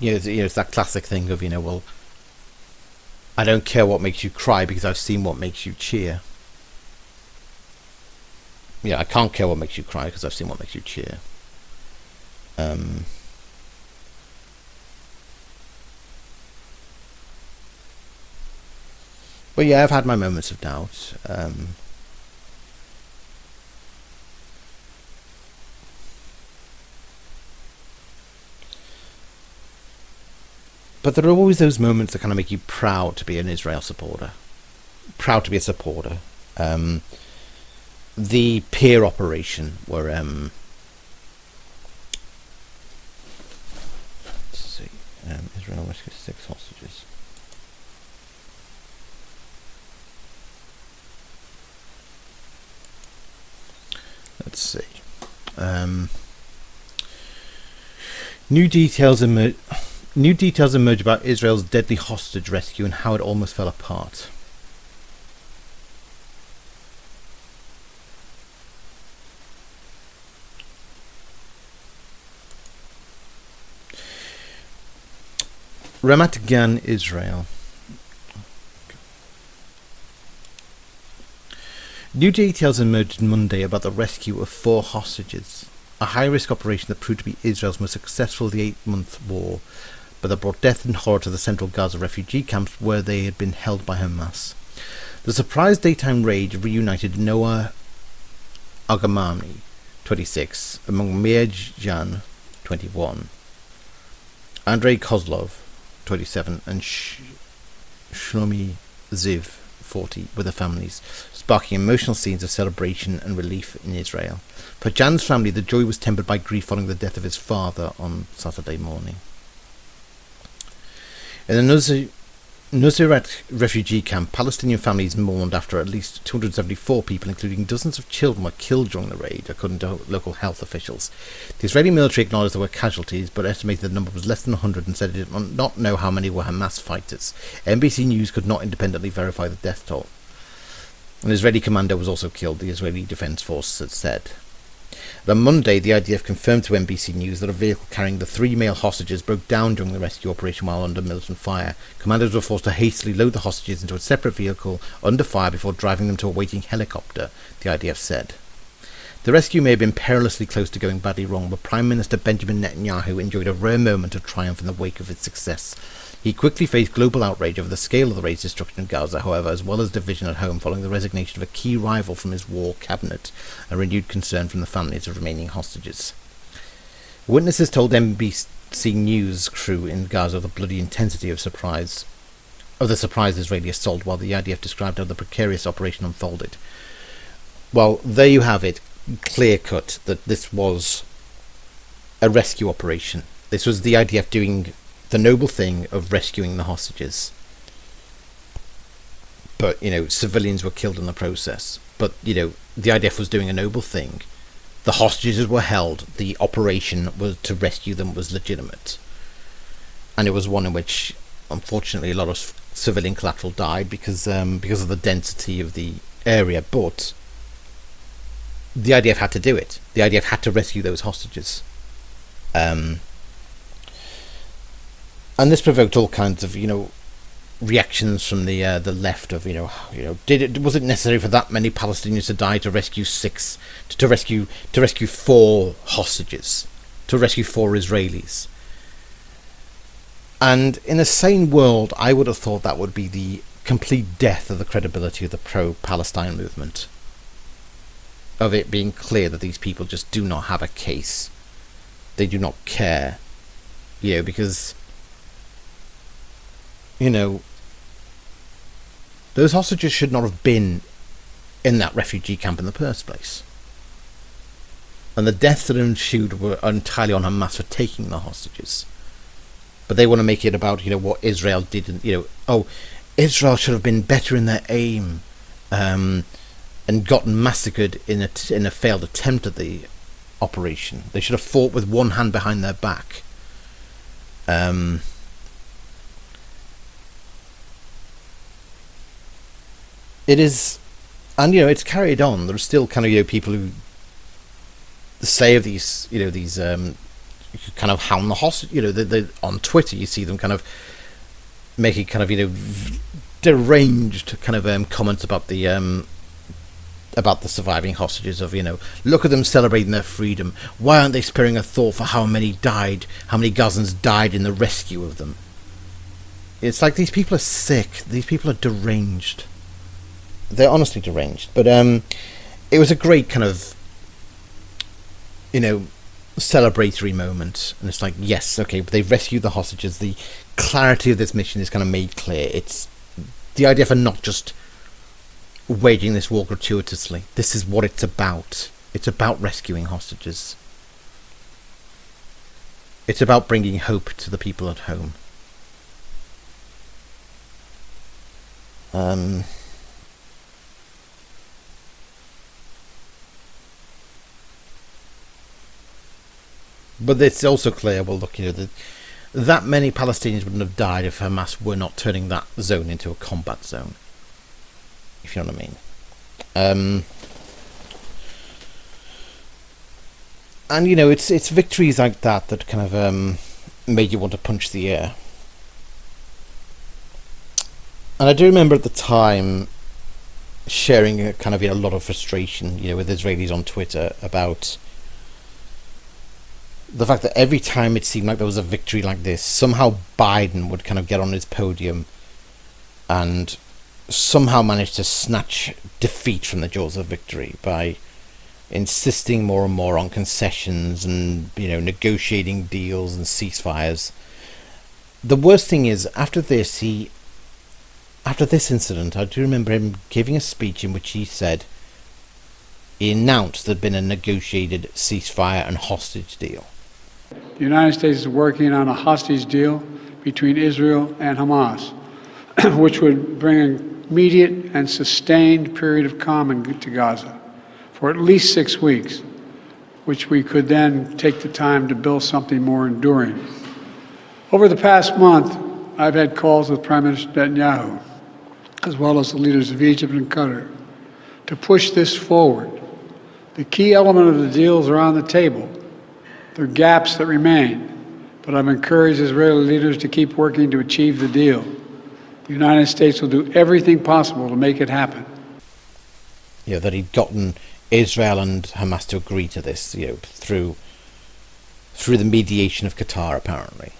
It's that classic thing of, well, I don't care what makes you cry because I've seen what makes you cheer. Yeah, I can't care what makes you cry because I've seen what makes you cheer. But yeah, I've had my moments of doubt. But there are always those moments that kind of make you proud to be an Israel supporter. Proud to be a supporter. The peer operation where Israel rescues 6 hostages. Let's see. New details emerge about Israel's deadly hostage rescue and how it almost fell apart. Ramat Gan, Israel. New details emerged Monday about the rescue of 4 hostages, a high-risk operation that proved to be Israel's most successful of the 8-month war, but that brought death and horror to the central Gaza refugee camps where they had been held by Hamas. The surprise daytime raid reunited Noah Agamani, 26, among Meir Jan, 21, Andrei Kozlov, 27, and Shlomi Ziv, 40, with their families, sparking emotional scenes of celebration and relief in Israel. For Jan's family, the joy was tempered by grief following the death of his father on Saturday morning. In the Nuseirat refugee camp, Palestinian families mourned after at least 274 people, including dozens of children, were killed during the raid, according to local health officials. The Israeli military acknowledged there were casualties, but estimated the number was less than 100 and said it did not know how many were Hamas fighters. NBC News could not independently verify the death toll. An Israeli commander was also killed, the Israeli Defense Force had said. On Monday, the IDF confirmed to NBC News that a vehicle carrying the 3 male hostages broke down during the rescue operation while under militant fire. Commanders were forced to hastily load the hostages into a separate vehicle under fire before driving them to a waiting helicopter, the IDF said. The rescue may have been perilously close to going badly wrong, but Prime Minister Benjamin Netanyahu enjoyed a rare moment of triumph in the wake of its success. He quickly faced global outrage over the scale of the raid's destruction in Gaza, however, as well as division at home following the resignation of a key rival from his war cabinet and renewed concern from the families of remaining hostages. Witnesses told NBC News crew in Gaza the bloody intensity of the surprise Israeli assault, while the IDF described how the precarious operation unfolded. Well, there you have it, clear cut, that this was a rescue operation. This was the IDF doing the noble thing of rescuing the hostages. But, civilians were killed in the process. But, the IDF was doing a noble thing. The hostages were held. The operation was to rescue them was legitimate. And it was one in which, unfortunately, a lot of civilian collateral died because of the density of the area. But the IDF had to do it. The IDF had to rescue those hostages. And this provoked all kinds of, reactions from the left of, was it necessary for that many Palestinians to die to rescue 4 hostages, to rescue 4 Israelis? And in a sane world, I would have thought that would be the complete death of the credibility of the pro-Palestine movement, of it being clear that these people just do not have a case. They do not care, because those hostages should not have been in that refugee camp in the first place. And the deaths that ensued were entirely on Hamas for taking the hostages. But they want to make it about, what Israel did. And, Israel should have been better in their aim and gotten massacred in a failed attempt at the operation. They should have fought with one hand behind their back. It is, and it's carried on. There's still kind of people who say of these kind of hound the hostage. They on Twitter you see them kind of making kind of deranged kind of comments about the surviving hostages. Of look at them celebrating their freedom. Why aren't they sparing a thought for how many Gazans died in the rescue of them? It's like these people are sick. These people are deranged. They're honestly deranged. But it was a great kind of, celebratory moment. And it's like, yes, okay, but they've rescued the hostages. The clarity of this mission is kind of made clear. It's the IDF are not just waging this war gratuitously. This is what it's about. It's about rescuing hostages. It's about bringing hope to the people at home. But it's also clear, well, look, that many Palestinians wouldn't have died if Hamas were not turning that zone into a combat zone. If you know what I mean. And, it's victories like that kind of made you want to punch the air. And I do remember at the time sharing a kind of a lot of frustration, with Israelis on Twitter about the fact that every time it seemed like there was a victory like this, somehow Biden would kind of get on his podium and somehow manage to snatch defeat from the jaws of victory by insisting more and more on concessions and, negotiating deals and ceasefires. The worst thing is, after this incident, I do remember him giving a speech in which he announced there'd been a negotiated ceasefire and hostage deal. The United States is working on a hostage deal between Israel and Hamas, which would bring an immediate and sustained period of calm to Gaza for at least 6 weeks, which we could then take the time to build something more enduring. Over the past month, I've had calls with Prime Minister Netanyahu, as well as the leaders of Egypt and Qatar, to push this forward. The key element of the deals are on the table. There are gaps that remain, but I've encouraged Israeli leaders to keep working to achieve the deal. The United States will do everything possible to make it happen. That he'd gotten Israel and Hamas to agree to this, through the mediation of Qatar, apparently.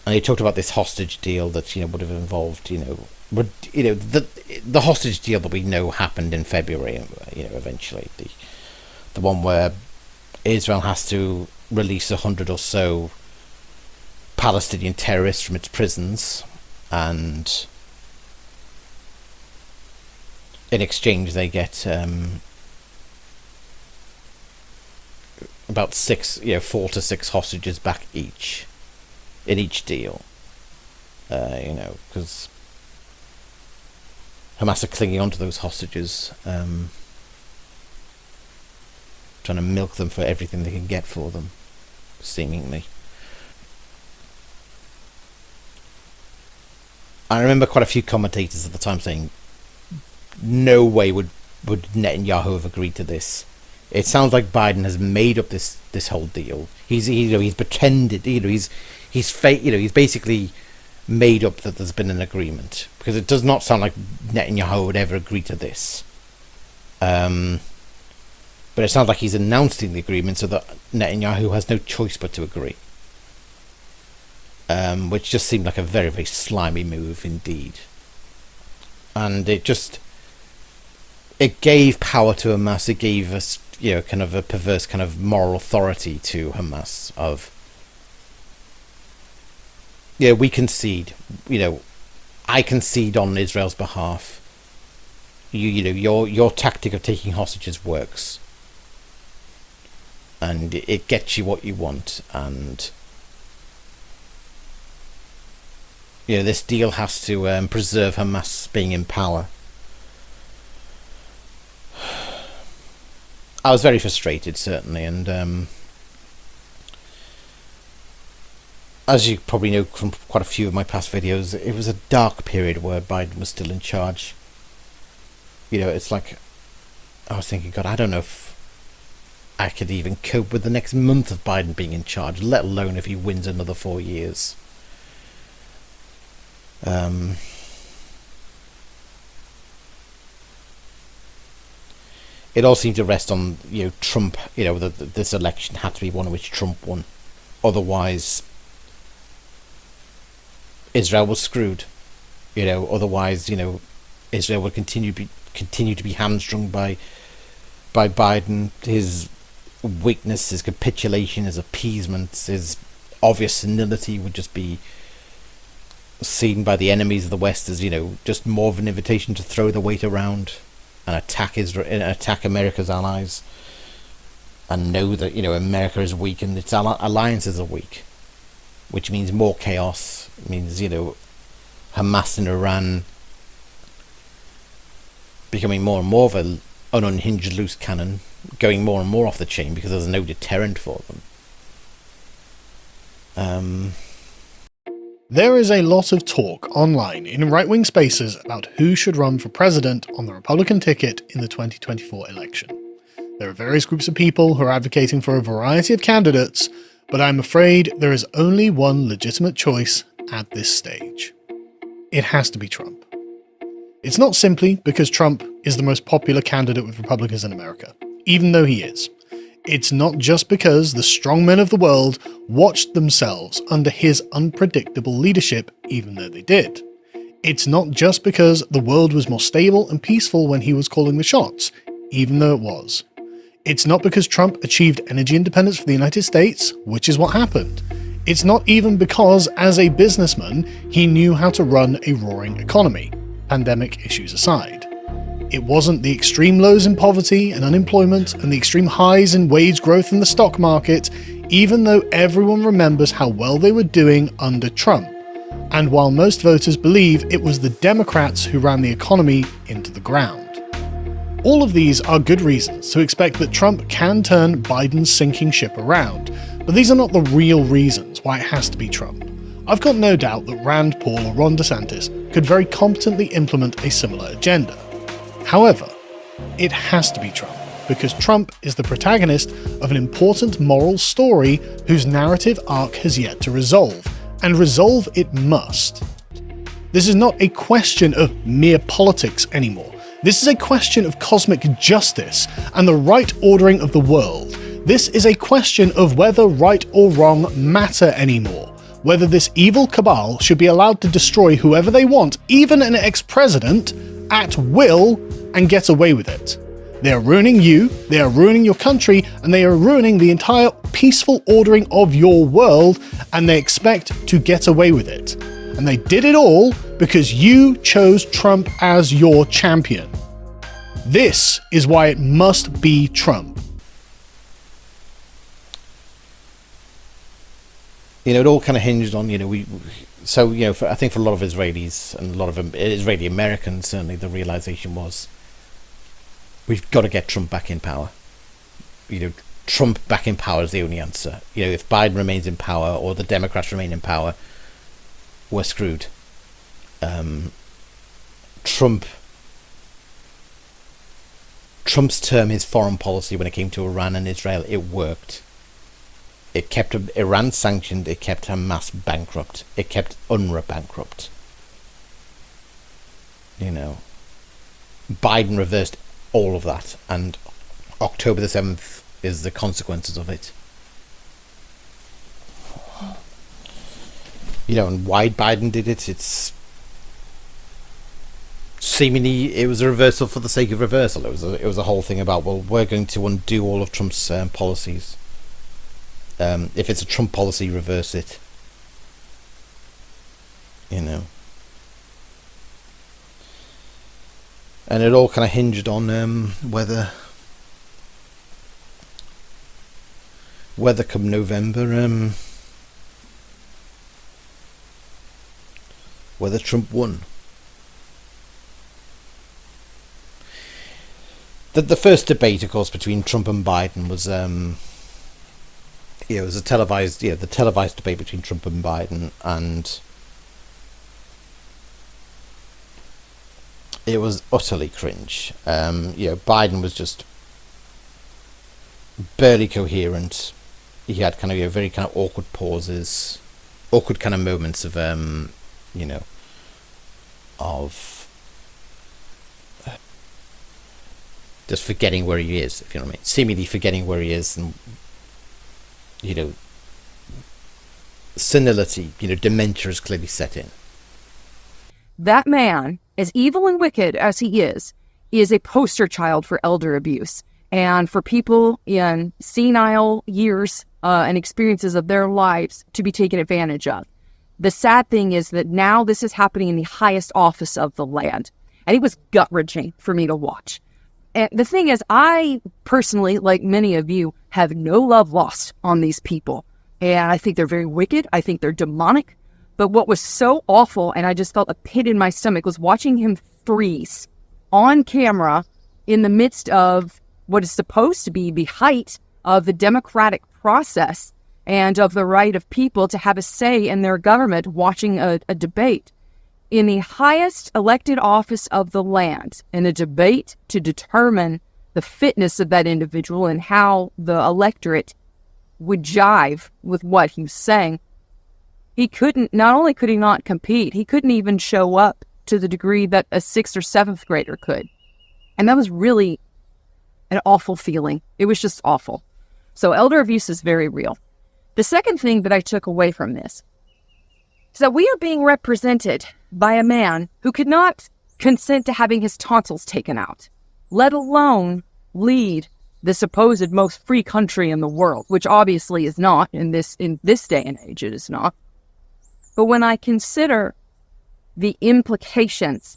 And he talked about this hostage deal that would have involved the hostage deal that we know happened in February. Eventually the one where Israel has to release 100 or so Palestinian terrorists from its prisons, and in exchange they get about 4 to 6 hostages back each in each deal. Because Hamas are clinging on to those hostages, trying to milk them for everything they can get for them, seemingly. I remember quite a few commentators at the time saying, no way would Netanyahu have agreed to this. It sounds like Biden has made up this whole deal. He's pretended, he's basically made up that there's been an agreement, because it does not sound like Netanyahu would ever agree to this. But it sounds like he's announcing the agreement so that Netanyahu has no choice but to agree. Which just seemed like a very, very slimy move indeed. And it gave power to Hamas. It gave us, kind of a perverse kind of moral authority to Hamas of, we concede, I concede on Israel's behalf. Your tactic of taking hostages works. And it gets you what you want, and this deal has to preserve Hamas being in power. I was very frustrated, certainly, and as you probably know from quite a few of my past videos, it was a dark period where Biden was still in charge. It's like, I was thinking, God, I don't know if I could even cope with the next month of Biden being in charge, let alone if he wins another 4 years. It all seemed to rest on Trump. This election had to be one in which Trump won, otherwise Israel was screwed. Otherwise Israel would continue to be hamstrung by Biden. His weakness, his capitulation, his appeasement, his obvious senility would just be seen by the enemies of the West as just more of an invitation to throw the weight around and attack America's allies, and know that America is weak and its alliances are weak, which means more chaos. It means Hamas and Iran becoming more and more of an unhinged loose cannon, going more and more off the chain because there's no deterrent for them. There is a lot of talk online in right-wing spaces about who should run for president on the Republican ticket in the 2024 election. There are various groups of people who are advocating for a variety of candidates, but I'm afraid there is only one legitimate choice at this stage. It has to be Trump. It's not simply because Trump is the most popular candidate with Republicans in America, even though he is. It's not just because the strongmen of the world watched themselves under his unpredictable leadership, even though they did. It's not just because the world was more stable and peaceful when he was calling the shots, even though it was. It's not because Trump achieved energy independence for the United States, which is what happened. It's not even because, as a businessman, he knew how to run a roaring economy, pandemic issues aside. It wasn't the extreme lows in poverty and unemployment and the extreme highs in wage growth in the stock market, even though everyone remembers how well they were doing under Trump. And while most voters believe it was the Democrats who ran the economy into the ground. All of these are good reasons to expect that Trump can turn Biden's sinking ship around, but these are not the real reasons why it has to be Trump. I've got no doubt that Rand Paul or Ron DeSantis could very competently implement a similar agenda. However, it has to be Trump, because Trump is the protagonist of an important moral story whose narrative arc has yet to resolve, and resolve it must. This is not a question of mere politics anymore. This is a question of cosmic justice and the right ordering of the world. This is a question of whether right or wrong matter anymore, whether this evil cabal should be allowed to destroy whoever they want, even an ex-president, at will, and get away with it. They are ruining you, they are ruining your country, and they are ruining the entire peaceful ordering of your world, and they expect to get away with it. And they did it all because you chose Trump as your champion. This is why it must be Trump. You know, it all kind of hinged on, I think for a lot of Israelis and a lot of Israeli Americans, certainly the realization was, we've got to get Trump back in power. Trump back in power is the only answer. If Biden remains in power or the Democrats remain in power, we're screwed. Trump's term, his foreign policy when it came to Iran and Israel, it worked. It kept Iran sanctioned, it kept Hamas bankrupt, it kept UNRWA bankrupt. Biden reversed all of that, and October the 7th is the consequences of it. And why Biden did it, it's seemingly it was a reversal for the sake of reversal. It was a whole thing about, well, we're going to undo all of Trump's policies. If it's a Trump policy, reverse it. And it all kind of hinged on whether come November, whether Trump won. The first debate, of course, between Trump and Biden was it was a televised debate between Trump and Biden, and it was utterly cringe. Biden was just barely coherent. He had kind of very kind of awkward pauses, awkward kind of moments of just forgetting where he is, if you know what I mean. Seemingly forgetting where he is, and senility, dementia is clearly set in. That man, as evil and wicked as he is a poster child for elder abuse and for people in senile years and experiences of their lives to be taken advantage of. The sad thing is that now this is happening in the highest office of the land. And it was gut-wrenching for me to watch. And the thing is, I personally, like many of you, have no love lost on these people. And I think they're very wicked. I think they're demonic. But what was so awful, and I just felt a pit in my stomach, was watching him freeze on camera in the midst of what is supposed to be the height of the democratic process. and of the right of people to have a say in their government watching a debate in the highest elected office of the land, in a debate to determine the fitness of that individual and how the electorate would jive with what he's saying. Not only could he not compete, he couldn't even show up to the degree that a 6th or 7th grader could. And that was really an awful feeling. It was just awful. So elder abuse is very real. The second thing that I took away from this is that we are being represented by a man who could not consent to having his tonsils taken out, let alone lead the supposed most free country in the world, which obviously is not in this day and age. It is not. But when I consider the implications,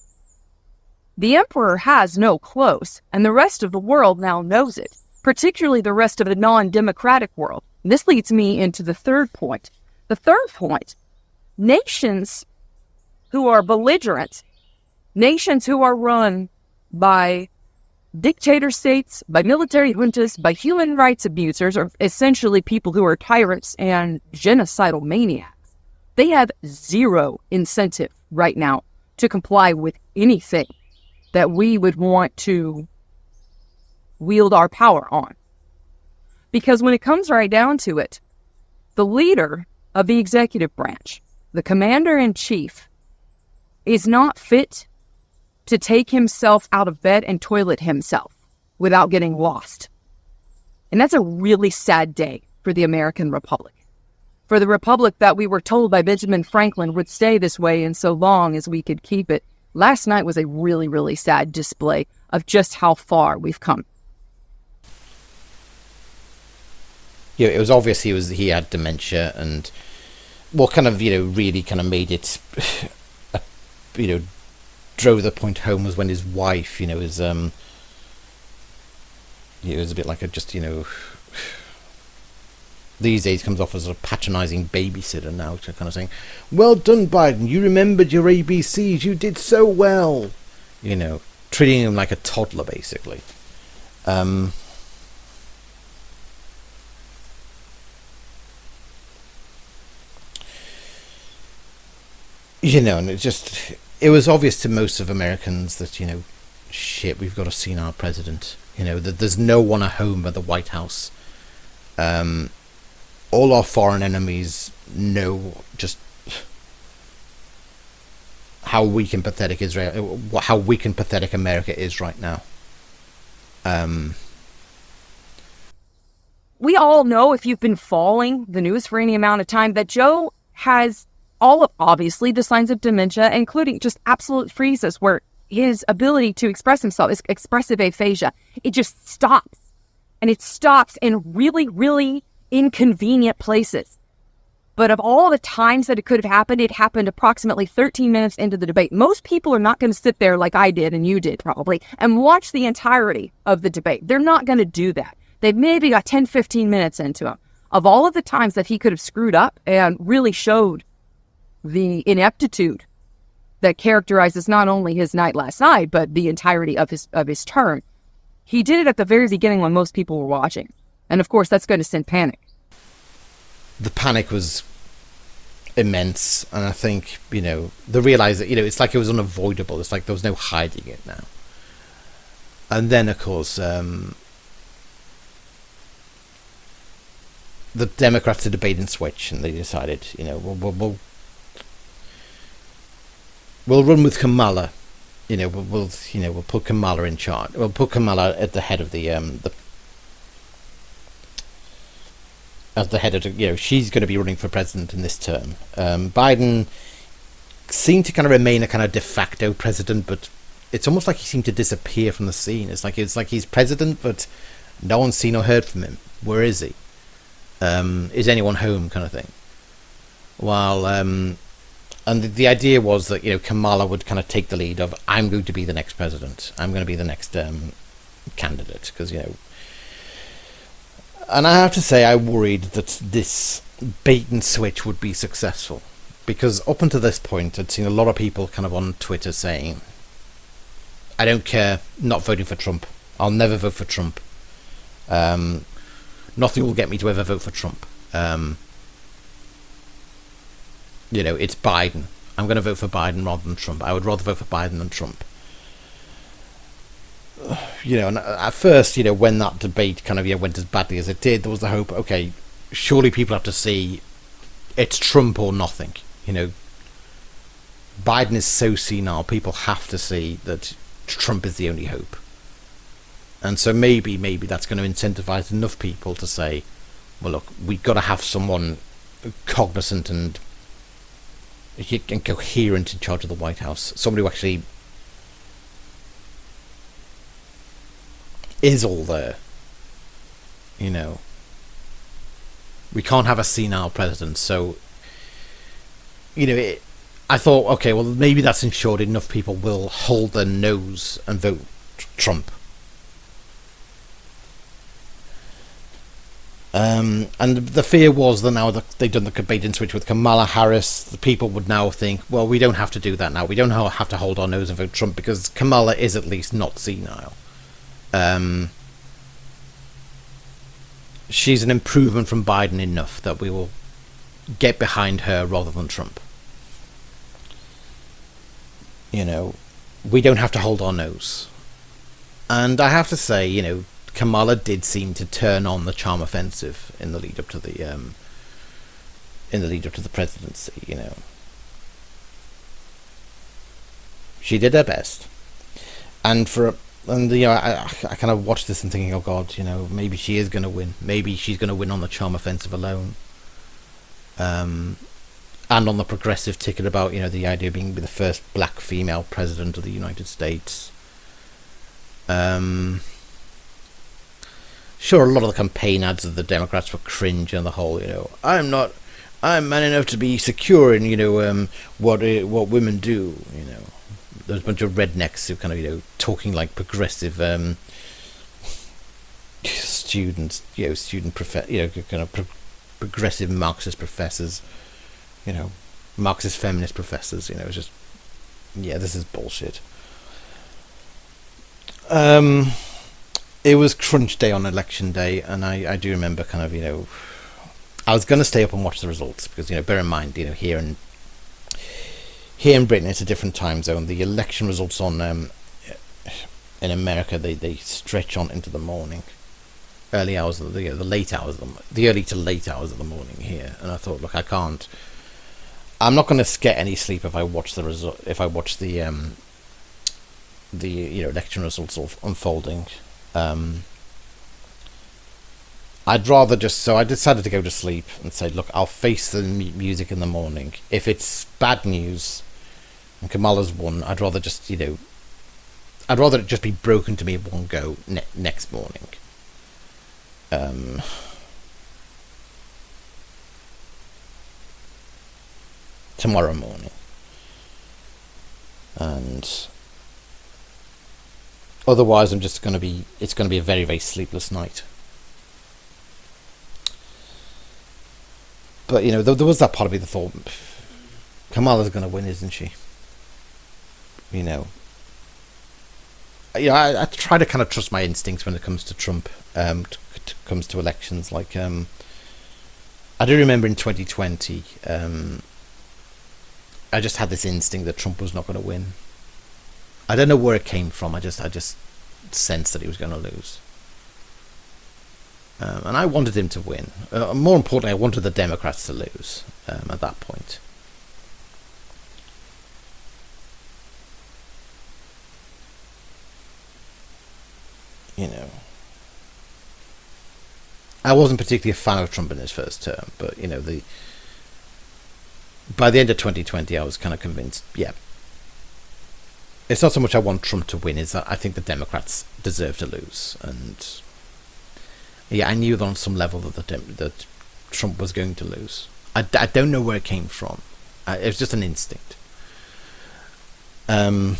the emperor has no clothes, and the rest of the world now knows it, particularly the rest of the non-democratic world. And this leads me into the third point. The third point, nations who are belligerent, nations who are run by dictator states, by military juntas, by human rights abusers, or essentially people who are tyrants and genocidal maniacs. They have zero incentive right now to comply with anything that we would want to wield our power on. Because when it comes right down to it, the leader of the executive branch, the commander-in-chief, is not fit to take himself out of bed and toilet himself without getting lost. And that's a really sad day for the American Republic. For the Republic that we were told by Benjamin Franklin would stay this way in so long as we could keep it. Last night was a really, really sad display of just how far we've come. Yeah, it was obvious he had dementia, and what kind of, really kind of made it, drove the point home was when his wife, it was a bit like these days comes off as a patronizing babysitter now, kind of saying, "Well done, Biden, you remembered your ABCs, you did so well," treating him like a toddler, basically. And it was obvious to most of Americans that, shit, we've got to see our president, that there's no one at home at the White House. All our foreign enemies know just how weak and pathetic how weak and pathetic America is right now. We all know, if you've been following the news for any amount of time, that Joe has obviously the signs of dementia, including just absolute freezes where his ability to express himself is expressive aphasia. It just stops. And it stops in really, really inconvenient places. But of all the times that it could have happened, it happened approximately 13 minutes into the debate. Most people are not going to sit there like I did and you did probably and watch the entirety of the debate. They're not going to do that. They've maybe got 10, 15 minutes into him. Of all of the times that he could have screwed up and really showed the ineptitude that characterizes not only his night last night, but the entirety of his term, he did it at the very beginning when most people were watching. And of course, that's going to send panic. The panic was immense, and I think, they realised that, it's like it was unavoidable. It's like there was no hiding it now. And then, of course, the Democrats did a bait and switch, and they decided, we'll run with Kamala. We'll put Kamala in charge. We'll put Kamala at the head of she's going to be running for president in this term. Biden seemed to kind of remain a kind of de facto president, but it's almost like he seemed to disappear from the scene. It's like he's president, but no one's seen or heard from him. Where is he? Is anyone home, kind of thing? While and the idea was that Kamala would kind of take the lead of, I'm going to be the next president. I'm going to be the next candidate, because And I have to say, I worried that this bait and switch would be successful, because up until this point, I'd seen a lot of people kind of on Twitter saying, I don't care, not voting for Trump. I'll never vote for Trump. Nothing will get me to ever vote for Trump. you know, it's Biden. I'm going to vote for Biden rather than Trump. I would rather vote for Biden than Trump. You know, and at first, you know, when that debate kind of went as badly as it did, there was the hope, okay, surely people have to see it's Trump or nothing. You know, Biden is so senile, people have to see that Trump is the only hope. And so maybe that's going to incentivize enough people to say, well, look, we've got to have someone cognizant and coherent in charge of the White House. Somebody who actually is all there. You know, we can't have a senile president. So, you know, I thought, okay, well, maybe that's ensured enough people will hold their nose and vote Trump. And the fear was that now that they've done the bait and switch with Kamala Harris, the people would now think, well, we don't have to do that now. We don't have to hold our nose and vote Trump because Kamala is at least not senile. She's an improvement from Biden enough that we will get behind her rather than Trump. You know, we don't have to hold our nose. And I have to say, you know, Kamala did seem to turn on the charm offensive in the lead up to the presidency. You know, she did her best, and you know, I kind of watched this and thinking, oh God, you know, maybe she is going to win. Maybe she's going to win on the charm offensive alone, and on the progressive ticket about, you know, the idea of being the first black female president of the United States. Sure, a lot of the campaign ads of the Democrats were cringe, and the whole, you know, I'm man enough to be secure in, you know, what women do. You know, there's a bunch of rednecks who kind of, you know, talking like progressive students, you know, kind of progressive Marxist professors, you know, Marxist feminist professors. You know, it's just, yeah, this is bullshit. It was crunch day on election day, and I do remember kind of, you know, I was going to stay up and watch the results because, you know, bear in mind, you know, here in Britain it's a different time zone. The election results on in America they stretch on into the morning, early hours of the late hours of the early to late hours of the morning here. And I thought, look, I'm not going to get any sleep if I watch the result, if I watch the you know, election results unfolding. I'd rather just, so I decided to go to sleep and say, look, I'll face the music in the morning. If it's bad news and Kamala's won, I'd rather just, you know, I'd rather it just be broken to me in one go next morning. Tomorrow morning. And otherwise, it's going to be a very, very sleepless night. But, you know, there was that part of me that thought, Kamala's going to win, isn't she? You know, I try to kind of trust my instincts when it comes to Trump, comes to elections. Like, I do remember in 2020, I just had this instinct that Trump was not going to win. I don't know where it came from. I just sensed that he was going to lose. And I wanted him to win. More importantly, I wanted the Democrats to lose at that point. You know, I wasn't particularly a fan of Trump in his first term, but, you know, by the end of 2020, I was kind of convinced, yeah, it's not so much I want Trump to win, is that I think the Democrats deserve to lose. And yeah, I knew that on some level that Trump was going to lose. I don't know where it came from. It was just an instinct. And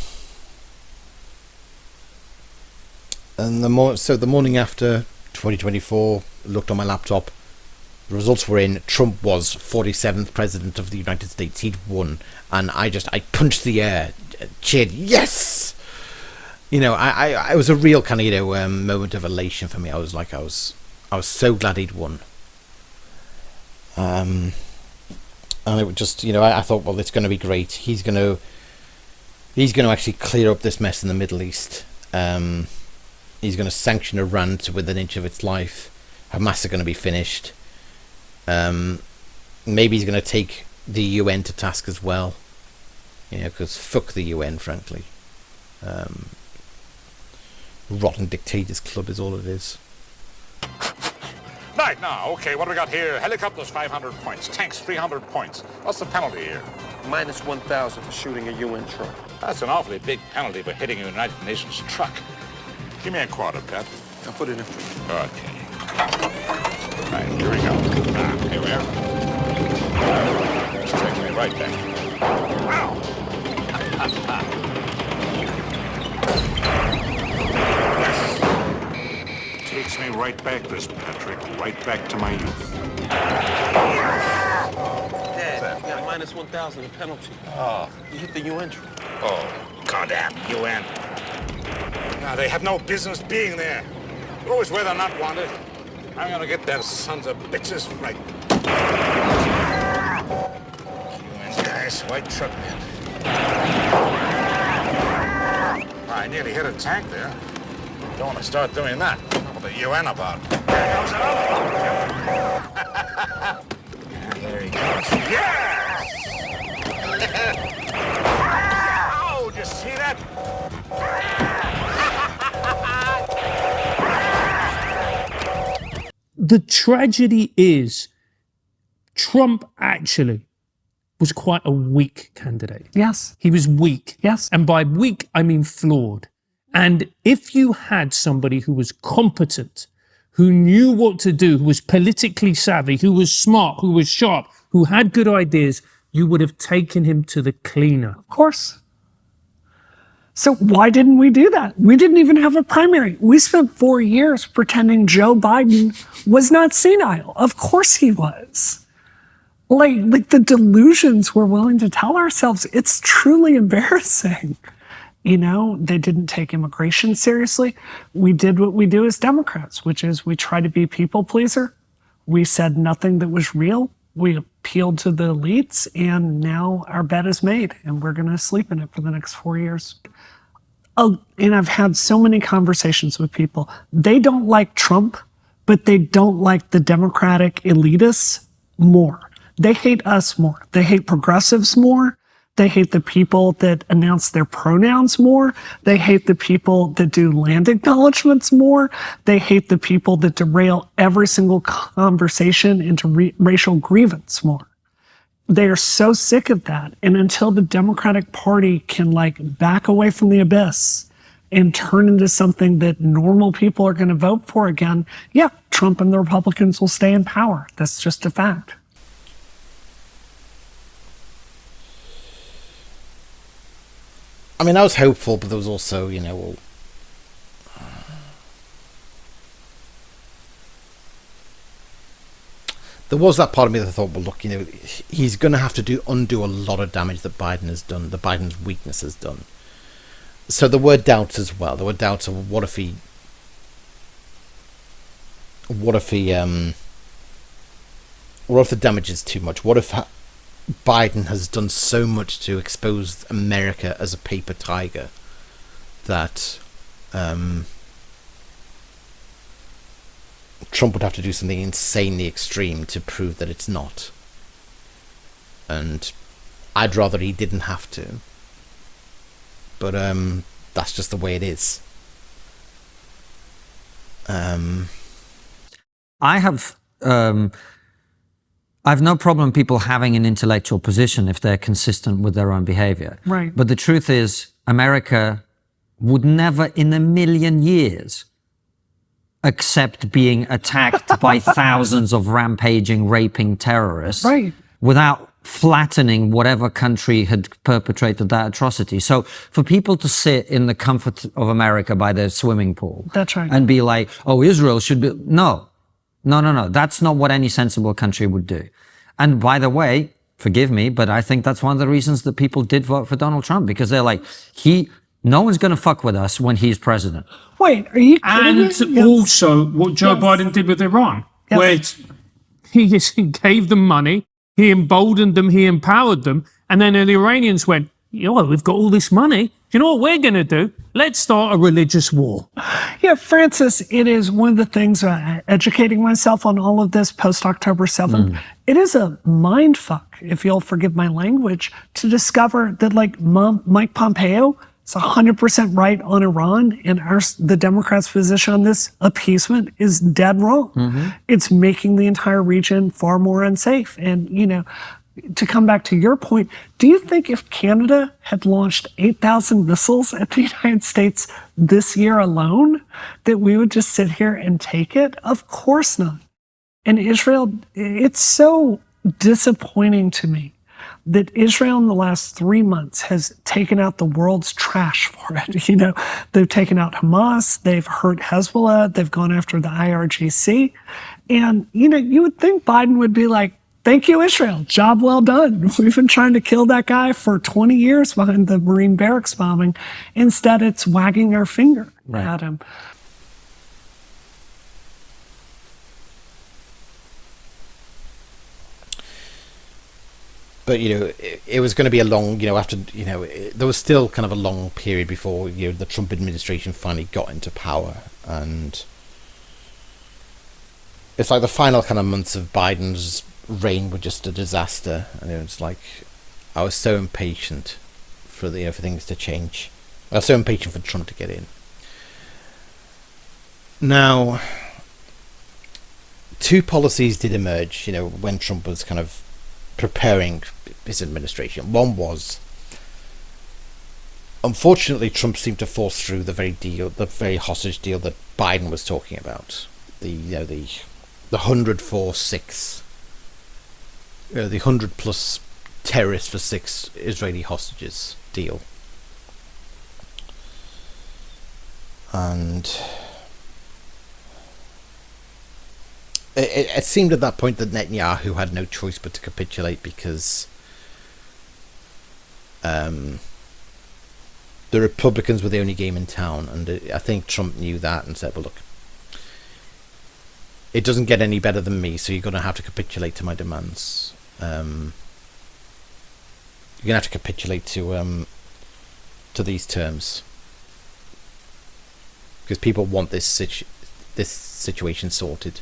the morning after 2024, looked on my laptop. The results were in. Trump was 47th president of the United States. He'd won, and I punched the air, cheered, yes. You know, I was a real kind of, you know, moment of elation for me. I was so glad he'd won. And it would just, I thought, well, it's going to be great. He's going to actually clear up this mess in the Middle East. He's going to sanction Iran to within an inch of its life. Hamas are going to be finished. Maybe he's going to take the UN to task as well. Because fuck the UN, frankly. Rotten dictators club is all it is. Right, now, okay, what do we got here? Helicopters, 500 points. Tanks, 300 points. What's the penalty here? Minus 1,000 for shooting a UN truck. That's an awfully big penalty for hitting a United Nations truck. Give me a quarter, Pat. I'll put it in for you. Okay. Right, here we go. Here we are. This takes me right back. Wow! Takes me right back, this, Patrick. Right back to my youth. Dad, you got minus 1,000 in penalty. Oh. You hit the UN truck. Oh, goddamn UN. Now, they have no business being there. They're always where they're not wanted. I'm gonna get their sons of bitches right. UN guys, white truck man. I nearly hit a tank there. Don't want to start doing that. What the UN about? There goes another. There he goes. Yes! Oh, did you see that? The tragedy is Trump actually was quite a weak candidate. Yes. He was weak. Yes. And by weak, I mean flawed. And if you had somebody who was competent, who knew what to do, who was politically savvy, who was smart, who was sharp, who had good ideas, you would have taken him to the cleaner. Of course. So why didn't we do that? We didn't even have a primary. We spent 4 years pretending Joe Biden was not senile. Of course he was. Like the delusions we're willing to tell ourselves, it's truly embarrassing. They didn't take immigration seriously. We did what we do as Democrats, which is we try to be people pleaser. We said nothing that was real. We appealed to the elites, and now our bed is made, and we're going to sleep in it for the next 4 years. Oh, and I've had so many conversations with people. They don't like Trump, but they don't like the Democratic elitists more. They hate us more. They hate progressives more. They hate the people that announce their pronouns more. They hate the people that do land acknowledgements more. They hate the people that derail every single conversation into racial grievance more. They are so sick of that. And until the Democratic Party can back away from the abyss and turn into something that normal people are going to vote for again, yeah, Trump and the Republicans will stay in power. That's just a fact. I mean, I was hopeful, but there was also, there was that part of me that thought, well, look, he's going to have to undo a lot of damage that Biden has done, that Biden's weakness has done. So there were doubts as well. There were doubts of what if the damage is too much? What if Biden has done so much to expose America as a paper tiger that Trump would have to do something insanely extreme to prove that it's not. And I'd rather he didn't have to. But that's just the way it is. I've no problem people having an intellectual position if they're consistent with their own behavior. Right. But the truth is, America would never in a million years accept being attacked by thousands of rampaging, raping terrorists without flattening whatever country had perpetrated that atrocity. So for people to sit in the comfort of America by their swimming pool and be like, oh, Israel should be... No. That's not what any sensible country would do. And by the way, forgive me, but I think that's one of the reasons that people did vote for Donald Trump, because they're like, no one's going to fuck with us when he's president. Wait, are you kidding And me? also what Joe Biden did with Iran, where he gave them money He emboldened them, he empowered them. And then the Iranians went, well, we've got all this money. Do you know what we're going to do? Let's start a religious war. Yeah, Francis, it is one of the things, educating myself on all of this post-October 7th, it is a mind fuck, if you'll forgive my language, to discover that like Mike Pompeo is 100% right on Iran, and the Democrats' position on this appeasement is dead wrong. It's making the entire region far more unsafe. And, you know, to come back to your point, do you think if Canada had launched 8,000 missiles at the United States this year alone, that we would just sit here and take it? Of course not. And Israel, it's so disappointing to me that Israel in the last 3 months has taken out the world's trash for it. You know, they've taken out Hamas, they've hurt Hezbollah, they've gone after the IRGC. And, you know, you would think Biden would be like, thank you, Israel. Job well done. We've been trying to kill that guy for 20 years behind the Marine barracks bombing. Instead, it's wagging our finger at him. But, you know, it was going to be a long, you know, after, you know, there was still kind of a long period before, you know, the Trump administration finally got into power. And it's like the final kind of months of Biden's reign were just a disaster. And it was like, I was so impatient for the, you know, for things to change. I was so impatient for Trump to get in. Now, two policies did emerge, you know, when Trump was kind of preparing his administration. One was, unfortunately, Trump seemed to force through the very hostage deal that Biden was talking about. The 100 for 6, the 100 plus terrorists for 6 Israeli hostages deal. And it seemed at that point that Netanyahu had no choice but to capitulate, because the Republicans were the only game in town, and I think Trump knew that and said, well, look, it doesn't get any better than me, so you're going to have to capitulate to my demands. You're going to have to capitulate to these terms, because people want this situation sorted.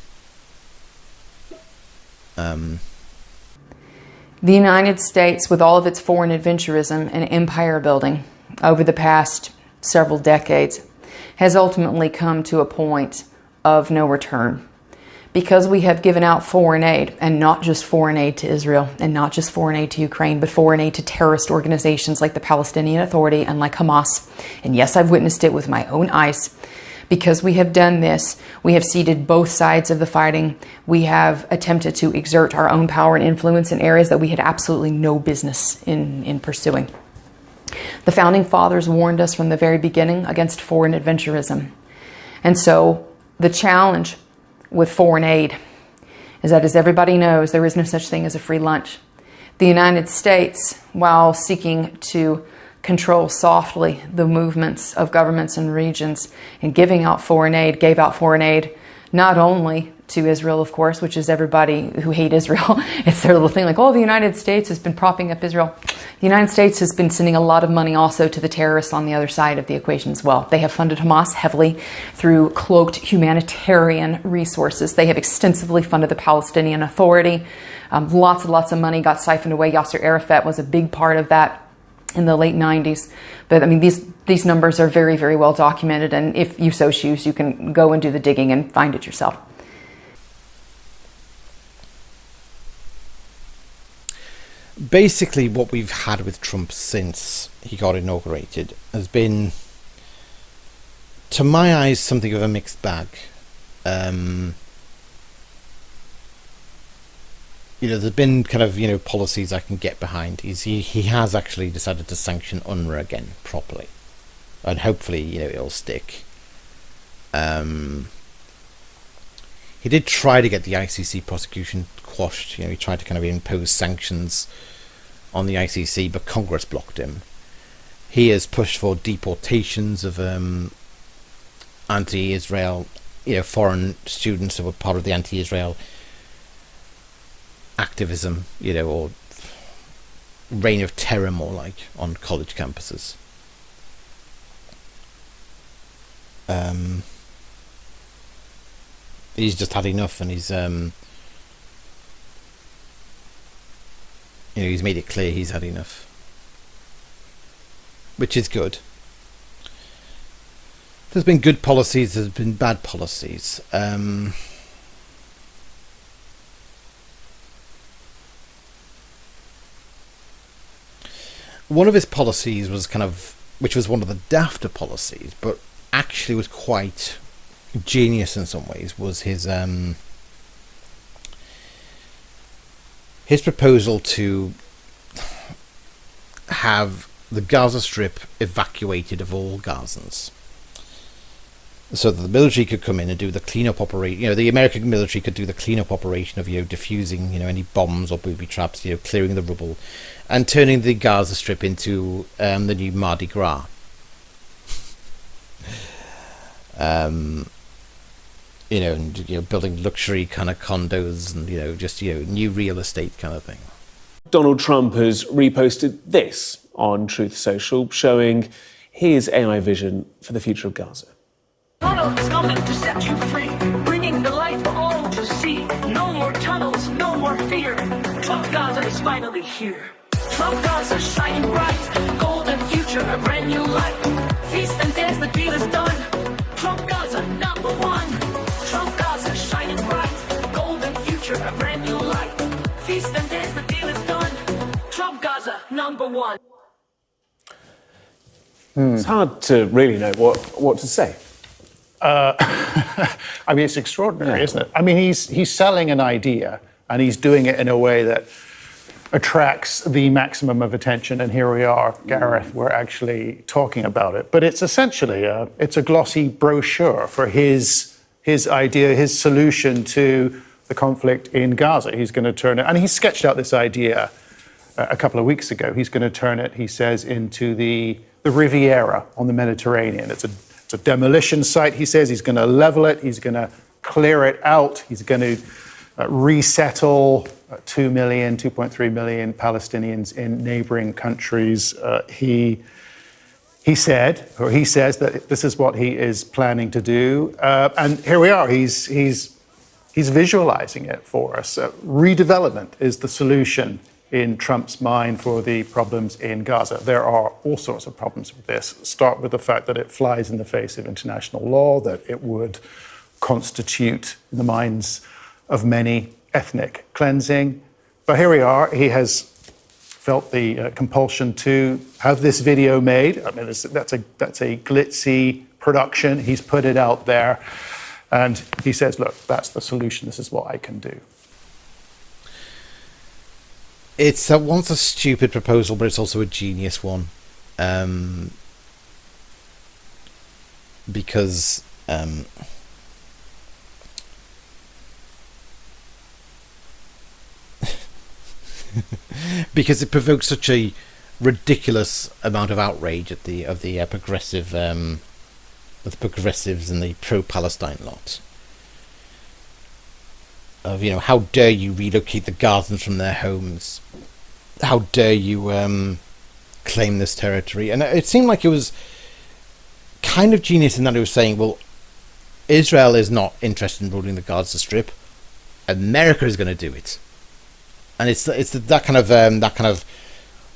The United States, with all of its foreign adventurism and empire building over the past several decades, has ultimately come to a point of no return. Because we have given out foreign aid, and not just foreign aid to Israel, and not just foreign aid to Ukraine, but foreign aid to terrorist organizations like the Palestinian Authority and like Hamas. And yes, I've witnessed it with my own eyes. Because we have done this, we have ceded both sides of the fighting. We have attempted to exert our own power and influence in areas that we had absolutely no business in pursuing. The Founding Fathers warned us from the very beginning against foreign adventurism. And so the challenge with foreign aid is that, as everybody knows, there is no such thing as a free lunch. The United States, while seeking to control softly the movements of governments and regions and giving out foreign aid, gave out foreign aid not only to Israel, of course, which is everybody who hate Israel. It's their little thing like, oh, the United States has been propping up Israel. The United States has been sending a lot of money also to the terrorists on the other side of the equation as well. They have funded Hamas heavily through cloaked humanitarian resources. They have extensively funded the Palestinian Authority. Lots and lots of money got siphoned away. Yasser Arafat was a big part of that in the late 90s. But I mean, these numbers are very, very well documented, and if you so choose, you can go and do the digging and find it yourself. Basically, what we've had with Trump since he got inaugurated has been, to my eyes, something of a mixed bag. You know, there's been kind of, you know, policies I can get behind. He has actually decided to sanction UNRWA again properly, and hopefully, you know, it'll stick. He did try to get the ICC prosecution quashed. You know, he tried to kind of impose sanctions on the ICC, but Congress blocked him. He has pushed for deportations of anti-Israel, you know, foreign students who were part of the anti-Israel activism, or reign of terror, more like, on college campuses. He's just had enough, and he's he's made it clear he's had enough, which is good. There's been good policies, there's been bad policies. One of his policies was which was one of the dafter policies, but actually was quite genius in some ways, was his proposal to have the Gaza Strip evacuated of all Gazans, so that the military could come in and do the cleanup operation. The American military could do the cleanup operation of diffusing any bombs or booby traps, clearing the rubble, and turning the Gaza Strip into the new Mardi Gras. And building luxury kind of condos and just new real estate kind of thing. Donald Trump has reposted this on Truth Social, showing his AI vision for the future of Gaza. Tunnels coming to set you free, bringing the light for all to see. No more tunnels, no more fear. Trump Gaza is finally here. Trump Gaza shining bright, golden future, a brand new light. Feast and dance, the deal is done. Trump Gaza, number one. Trump Gaza shining bright, golden future, a brand new light. Feast and dance, the deal is done. Trump Gaza, number one. It's hard to really know what to say. I mean, it's extraordinary, isn't it? I mean, he's selling an idea, and he's doing it in a way that attracts the maximum of attention. And here we are, Gareth, we're actually talking about it. But it's essentially it's a glossy brochure for his idea, his solution to the conflict in Gaza. He's going to turn it, and he sketched out this idea a couple of weeks ago. He's going to turn it, he says, into the Riviera on the Mediterranean. It's a demolition site, he says. He's going to level it. He's going to clear it out. He's going to resettle 2 million, 2.3 million Palestinians in neighboring countries. He says that this is what he is planning to do. And here we are. He's visualizing it for us. Redevelopment is the solution in Trump's mind for the problems in Gaza. There are all sorts of problems with this. Start with the fact that it flies in the face of international law, that it would constitute, in the minds of many, ethnic cleansing. But here we are. He has felt the compulsion to have this video made. I mean, that's a glitzy production. He's put it out there. And he says, look, that's the solution. This is what I can do. It's once a stupid proposal, but it's also a genius one, because because it provokes such a ridiculous amount of outrage at the progressives and the pro-Palestine lot. Of how dare you relocate the Gazans from their homes? How dare you claim this territory? And it seemed like it was kind of genius in that it was saying, well, Israel is not interested in ruling the Gaza Strip. America is going to do it, and it's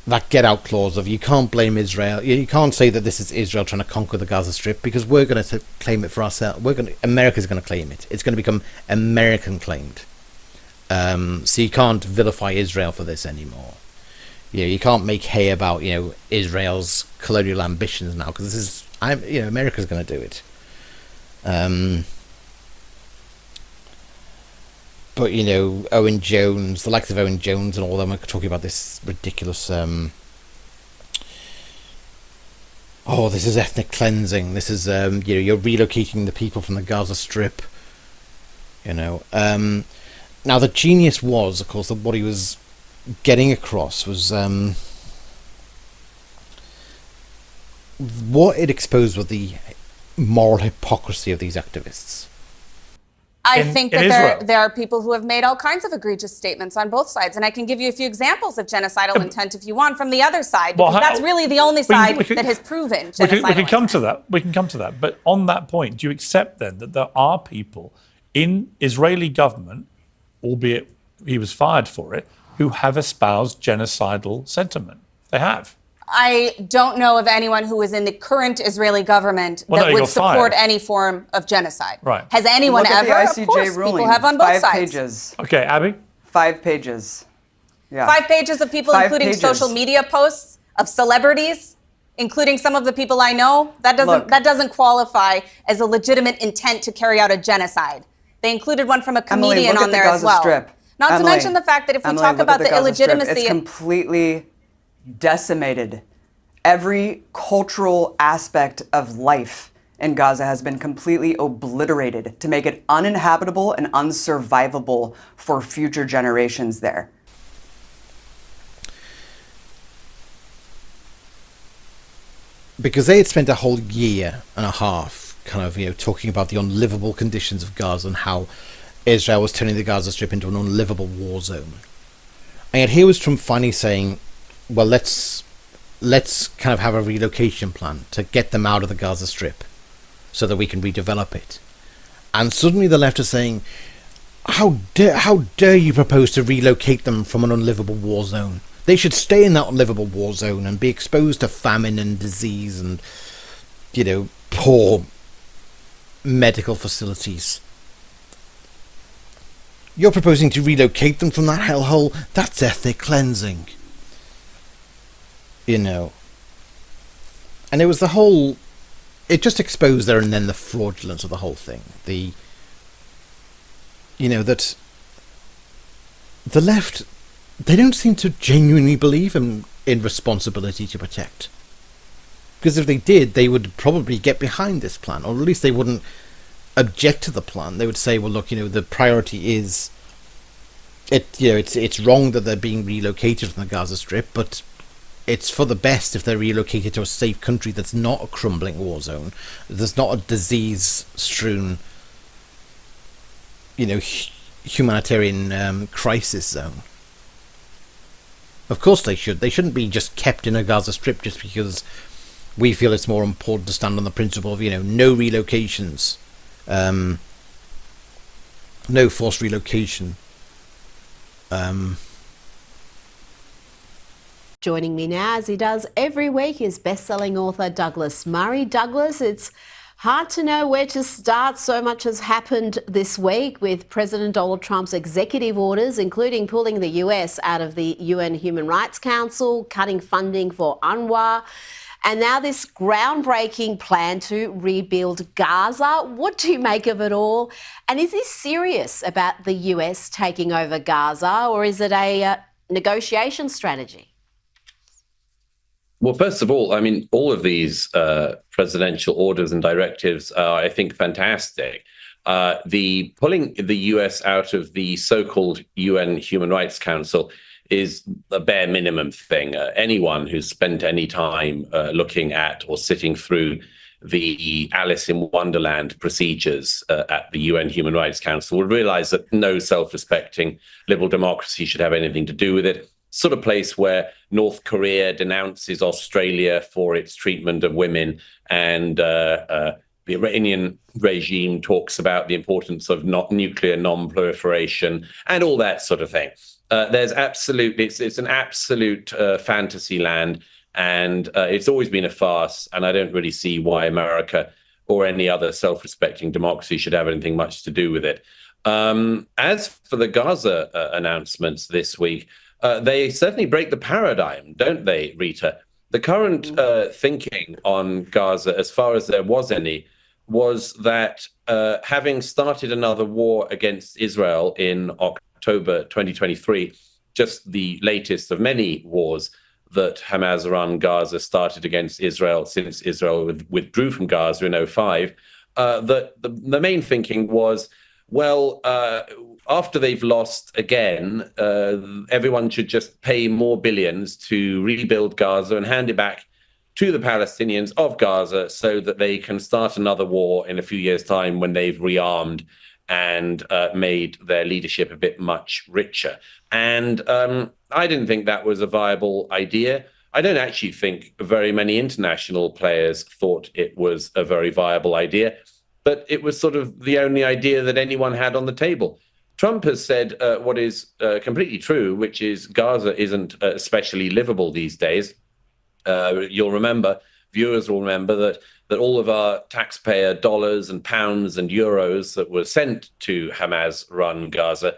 that get out clause of you can't blame Israel. You can't say that this is Israel trying to conquer the Gaza Strip because we're going to claim it for ourselves. America's going to claim it. It's going to become American claimed. So you can't vilify Israel for this anymore. You can't make hay about Israel's colonial ambitions now because America's going to do it. But Owen Jones, the likes of Owen Jones and all them are talking about this ridiculous this is ethnic cleansing, this is you're relocating the people from the Gaza Strip. Now the genius was, of course, that what he was getting across was what it exposed was the moral hypocrisy of these activists. I think that there are people who have made all kinds of egregious statements on both sides, and I can give you a few examples of genocidal intent if you want from the other side, because that's really the only side that has proven genocidal we can come to that. We can come to that. But on that point, do you accept then that there are people in Israeli government, albeit he was fired for it, who have espoused genocidal sentiment? They have. I don't know of anyone who is in the current Israeli government that would support any form of genocide. Right. Has anyone ever? Of course, ruling. people have on both 5 sides. pages. Okay, Abby? 5 pages. Yeah. 5 pages of people, 5 including pages. social media posts of celebrities, including some of the people I know. That doesn't qualify as a legitimate intent to carry out a genocide. They included one from a comedian on there as well. Strip. Not Emily, to mention the fact that if we Emily, talk look about at the Gaza Strip. illegitimacy, It's completely decimated. Every cultural aspect of life in Gaza has been completely obliterated to make it uninhabitable and unsurvivable for future generations there. Because they had spent a whole year and a half kind of, talking about the unlivable conditions of Gaza and how Israel was turning the Gaza Strip into an unlivable war zone. And yet here was Trump finally saying, well, let's kind of have a relocation plan to get them out of the Gaza Strip so that we can redevelop it. And suddenly the left are saying, how dare you propose to relocate them from an unlivable war zone? They should stay in that unlivable war zone and be exposed to famine and disease and, poor medical facilities. You're proposing to relocate them from that hellhole? That's ethnic cleansing. And it was it just exposed there and then the fraudulence of the whole thing. That the left, they don't seem to genuinely believe in responsibility to protect. Because if they did, they would probably get behind this plan, or at least they wouldn't object to the plan. They would say, well, look, the priority is, it's wrong that they're being relocated from the Gaza Strip, but it's for the best if they're relocated to a safe country that's not a crumbling war zone. There's not a disease-strewn, humanitarian crisis zone. Of course they should. They shouldn't be just kept in a Gaza Strip just because we feel it's more important to stand on the principle of, no relocations, no forced relocation. Joining me now, as he does every week, is best-selling author Douglas Murray. Douglas, it's hard to know where to start. So much has happened this week with President Donald Trump's executive orders, including pulling the US out of the UN Human Rights Council, cutting funding for UNRWA, and now this groundbreaking plan to rebuild Gaza. What do you make of it all? And is he serious about the US taking over Gaza, or is it a negotiation strategy? Well, first of all, all of these presidential orders and directives are, I think, fantastic. The pulling the US out of the so-called UN Human Rights Council is a bare minimum thing. Anyone who's spent any time looking at or sitting through the Alice in Wonderland procedures at the UN Human Rights Council will realize that no self-respecting liberal democracy should have anything to do with it. Sort of place where North Korea denounces Australia for its treatment of women, and the Iranian regime talks about the importance of nuclear non-proliferation and all that sort of thing. It's an absolute fantasy land, and it's always been a farce, and I don't really see why America or any other self-respecting democracy should have anything much to do with it. As for the Gaza announcements this week, they certainly break the paradigm, don't they, Rita? The current thinking on Gaza, as far as there was any, was that having started another war against Israel in October 2023, just the latest of many wars that Hamas run Gaza started against Israel since Israel withdrew from Gaza in 2005, that the main thinking was, well, after they've lost again, everyone should just pay more billions to rebuild Gaza and hand it back to the Palestinians of Gaza so that they can start another war in a few years' time when they've rearmed and made their leadership a bit much richer. And I didn't think that was a viable idea. I don't actually think very many international players thought it was a very viable idea, but it was sort of the only idea that anyone had on the table. Trump has said what is completely true, which is Gaza isn't especially livable these days. Viewers will remember that all of our taxpayer dollars and pounds and euros that were sent to Hamas-run Gaza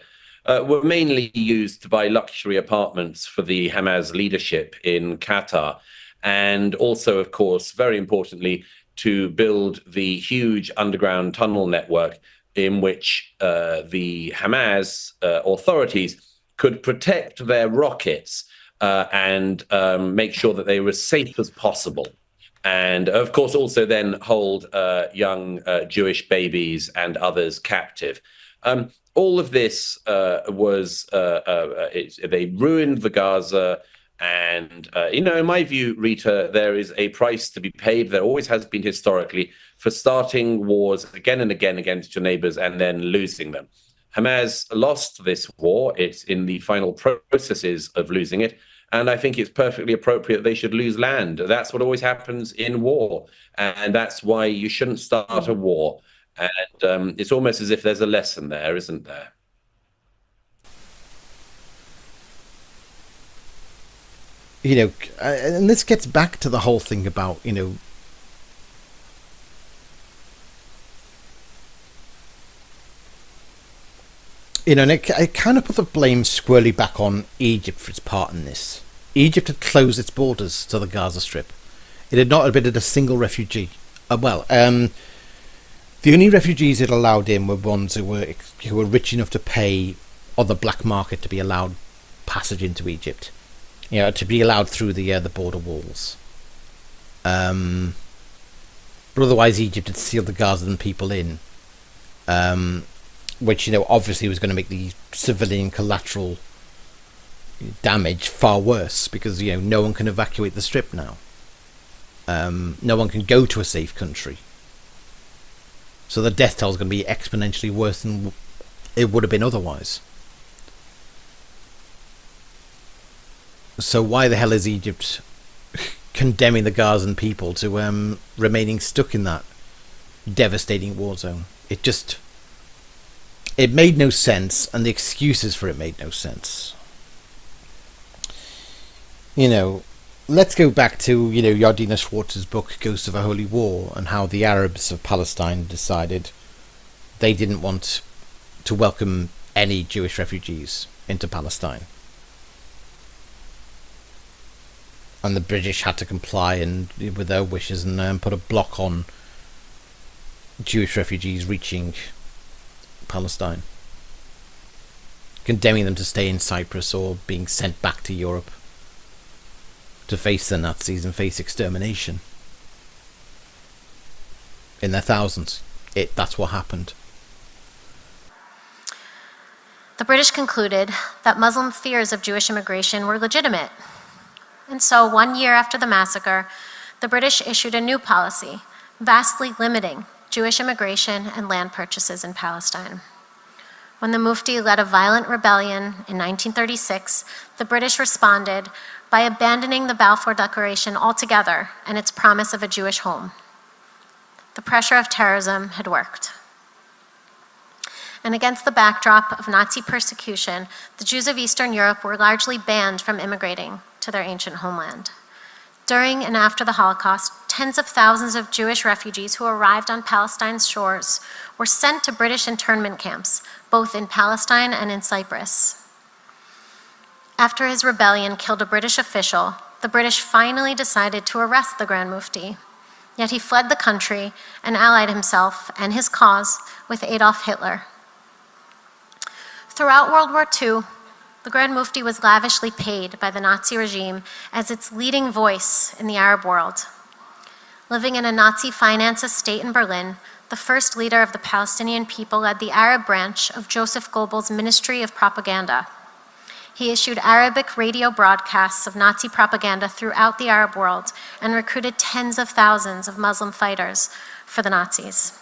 were mainly used to buy luxury apartments for the Hamas leadership in Qatar. And also, of course, very importantly, to build the huge underground tunnel network in which the Hamas authorities could protect their rockets and make sure that they were as safe as possible. And of course, also then hold young Jewish babies and others captive. All of this they ruined the Gaza. And, in my view, Rita, there is a price to be paid. There always has been historically for starting wars again and again against your neighbors and then losing them. Hamas lost this war. It's in the final processes of losing it. And I think it's perfectly appropriate they should lose land. That's what always happens in war. And that's why you shouldn't start a war. And it's almost as if there's a lesson there, isn't there? And this gets back to the whole thing about, and I kind of put the blame squarely back on Egypt for its part in this. Egypt had closed its borders to the Gaza Strip. It had not admitted a single refugee. The only refugees it allowed in were ones who were rich enough to pay on the black market to be allowed passage into Egypt. To be allowed through the border walls. But otherwise, Egypt had sealed the Gazan people in, which obviously was going to make the civilian collateral damage far worse because no one can evacuate the Strip now. No one can go to a safe country. So the death toll is going to be exponentially worse than it would have been otherwise. So why the hell is Egypt condemning the Gazan people to remaining stuck in that devastating war zone? It made no sense, and the excuses for it made no sense. Let's go back to, Yardina Schwartz's book, Ghosts of a Holy War, and how the Arabs of Palestine decided they didn't want to welcome any Jewish refugees into Palestine. And the British had to comply with their wishes and put a block on Jewish refugees reaching Palestine, condemning them to stay in Cyprus or being sent back to Europe to face the Nazis and face extermination in their thousands. That's what happened. The British concluded that Muslim fears of Jewish immigration were legitimate. And so 1 year after the massacre, the British issued a new policy, vastly limiting Jewish immigration and land purchases in Palestine. When the Mufti led a violent rebellion in 1936, the British responded by abandoning the Balfour Declaration altogether and its promise of a Jewish home. The pressure of terrorism had worked. And against the backdrop of Nazi persecution, the Jews of Eastern Europe were largely banned from immigrating to their ancient homeland. During and after the Holocaust, tens of thousands of Jewish refugees who arrived on Palestine's shores were sent to British internment camps, both in Palestine and in Cyprus. After his rebellion killed a British official, the British finally decided to arrest the Grand Mufti. Yet he fled the country and allied himself and his cause with Adolf Hitler. Throughout World War II, the Grand Mufti was lavishly paid by the Nazi regime as its leading voice in the Arab world. Living in a Nazi-financed estate in Berlin, the first leader of the Palestinian people led the Arab branch of Joseph Goebbels' Ministry of Propaganda. He issued Arabic radio broadcasts of Nazi propaganda throughout the Arab world and recruited tens of thousands of Muslim fighters for the Nazis.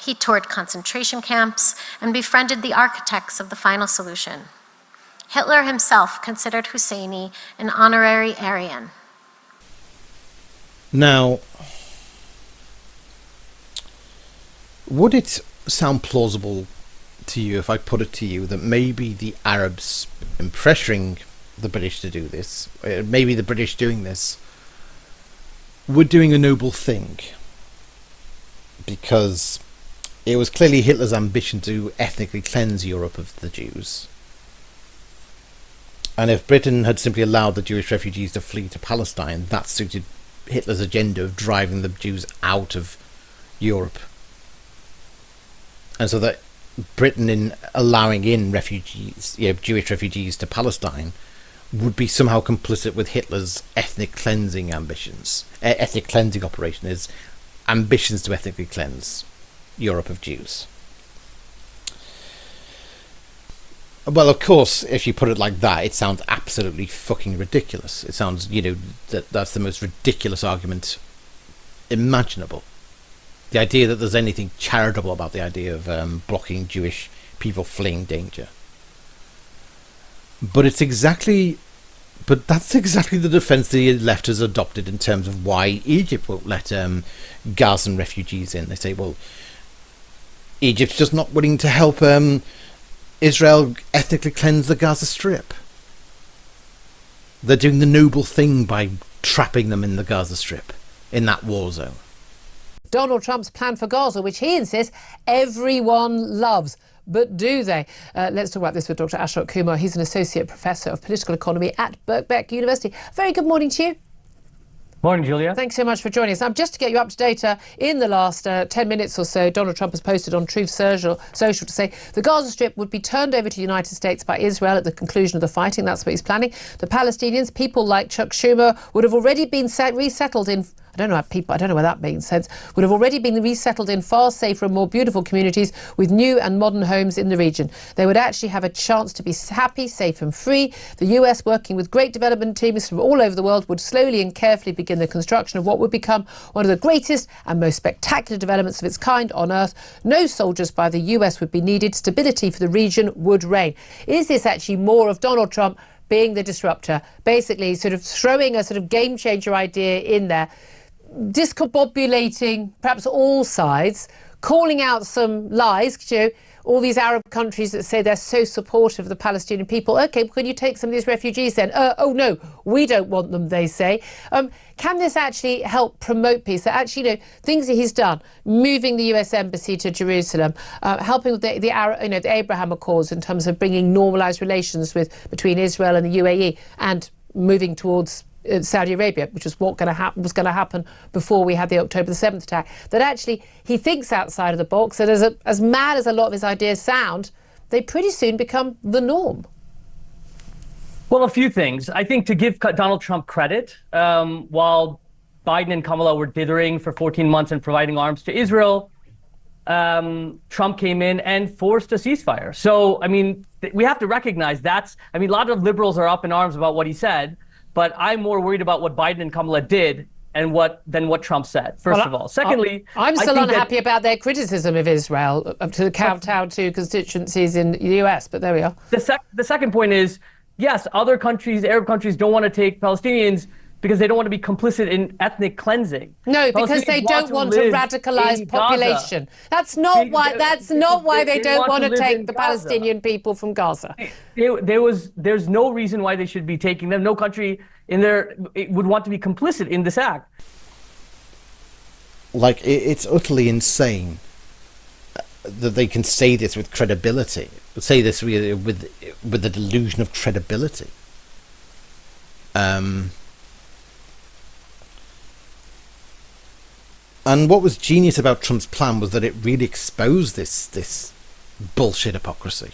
He toured concentration camps and befriended the architects of the final solution. Hitler himself considered Husseini an honorary Aryan. Now, would it sound plausible to you if I put it to you that maybe the Arabs, in pressuring the British to do this, maybe the British doing this, were doing a noble thing? Because it was clearly Hitler's ambition to ethnically cleanse Europe of the Jews. And if Britain had simply allowed the Jewish refugees to flee to Palestine, that suited Hitler's agenda of driving the Jews out of Europe. And so that Britain, in allowing in refugees, Jewish refugees to Palestine, would be somehow complicit with Hitler's ethnic cleansing ambitions. Ethnic cleansing operation is ambitions to ethnically cleanse Europe of Jews. Well, of course, if you put it like that, it sounds absolutely fucking ridiculous. It sounds, that's the most ridiculous argument imaginable. The idea that there's anything charitable about the idea of blocking Jewish people fleeing danger. But that's exactly the defence the left has adopted in terms of why Egypt won't let Gazan refugees in. They say, well, Egypt's just not willing to help Israel ethnically cleanse the Gaza Strip. They're doing the noble thing by trapping them in the Gaza Strip, in that war zone. Donald Trump's plan for Gaza, which he insists everyone loves. But do they? Let's talk about this with Dr. Ashok Kumar. He's an associate professor of political economy at Birkbeck University. Very good morning to you. Morning, Julia. Thanks so much for joining us. Now, just to get you up to date, in the last 10 minutes or so, Donald Trump has posted on Truth Social to say the Gaza Strip would be turned over to the United States by Israel at the conclusion of the fighting. That's what he's planning. The Palestinians, people like Chuck Schumer, would have already been resettled in... I don't know whether that makes sense, would have already been resettled in far safer and more beautiful communities with new and modern homes in the region. They would actually have a chance to be happy, safe and free. The US, working with great development teams from all over the world, would slowly and carefully begin the construction of what would become one of the greatest and most spectacular developments of its kind on Earth. No soldiers by the US would be needed. Stability for the region would reign. Is this actually more of Donald Trump being the disruptor, basically sort of throwing a sort of game changer idea in there, discombobulating perhaps all sides, calling out some lies, all these Arab countries that say they're so supportive of the Palestinian people? Okay, can you take some of these refugees then? Oh no, we don't want them, they say. Can this actually help promote peace? That actually, things that he's done, moving the US embassy to Jerusalem, helping with the Abraham Accords in terms of bringing normalised relations between Israel and the UAE, and moving towards Saudi Arabia, which was what was going to happen before we had the October the 7th attack, that actually he thinks outside of the box, that as mad as a lot of his ideas sound, they pretty soon become the norm. Well, a few things. I think to give Donald Trump credit, while Biden and Kamala were dithering for 14 months and providing arms to Israel, Trump came in and forced a ceasefire. So, I mean, we have to recognize a lot of liberals are up in arms about what he said, but I'm more worried about what Biden and Kamala did than what Trump said, first of all. Secondly, I'm still unhappy about their criticism of Israel to kowtow to constituencies in the US, but there we are. The second point is, yes, other countries, Arab countries, don't want to take Palestinians because they don't want to be complicit in ethnic cleansing. No, because they don't want a radicalized population. That's not why they don't want to take the Palestinian people from Gaza. There's no reason why they should be taking them. No country in there would want to be complicit in this act. Like, it's utterly insane that they can say this with credibility. Say this with the delusion of credibility. And what was genius about Trump's plan was that it really exposed this bullshit hypocrisy.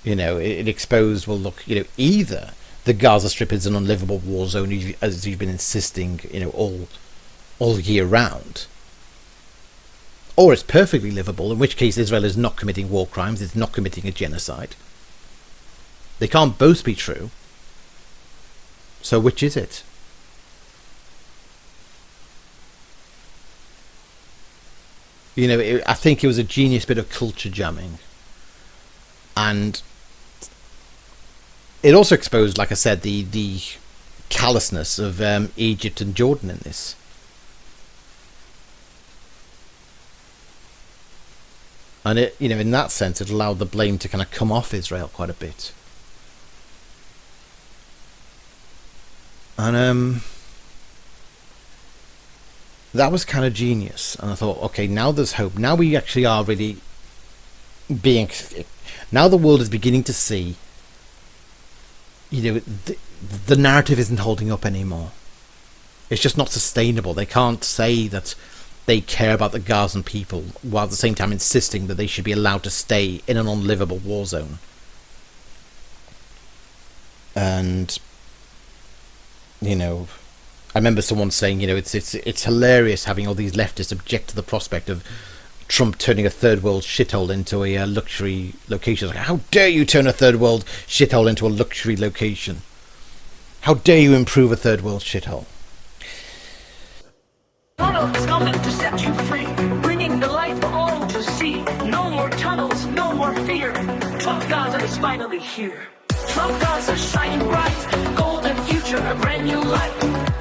It exposed, well, look, either the Gaza Strip is an unlivable war zone, as you've been insisting, all year round, or it's perfectly livable, in which case Israel is not committing war crimes, it's not committing a genocide. They can't both be true. So which is it? You know, I think it was a genius bit of culture jamming. And it also exposed, like I said, the callousness of Egypt and Jordan in this. And it, you know, in that sense, it allowed the blame to kind of come off Israel quite a bit. And that was kind of genius. And I thought, okay, now there's hope. Now we actually are really being... Now the world is beginning to see, you know, the narrative isn't holding up anymore. It's just not sustainable. They can't say that they care about the Gazan people while at the same time insisting that they should be allowed to stay in an unlivable war zone. And, you know, I remember someone saying, you know, it's hilarious having all these leftists object to the prospect of Trump turning a third world shithole into a luxury location. Like, how dare you turn a third world shithole into a luxury location? How dare you improve a third world shithole? Tunnel is coming to set you free, bringing the light for all to see. No more tunnels, no more fear. Trump Gaza is finally here. Trump Gaza shining bright, golden future, a brand new life.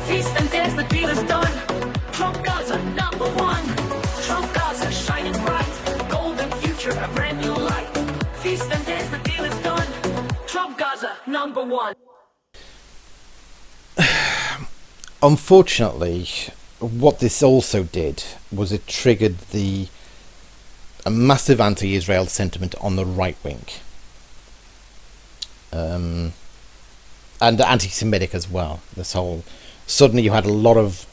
Feast and dance, the deal is done. Trump Gaza #1. Trump Gaza shining bright, golden future, a brand new life. Feast and dance, the deal is done. Trump Gaza #1. Unfortunately, what this also did was it triggered a massive anti-Israel sentiment on the right wing, and anti-Semitic as well. This whole, suddenly you had a lot of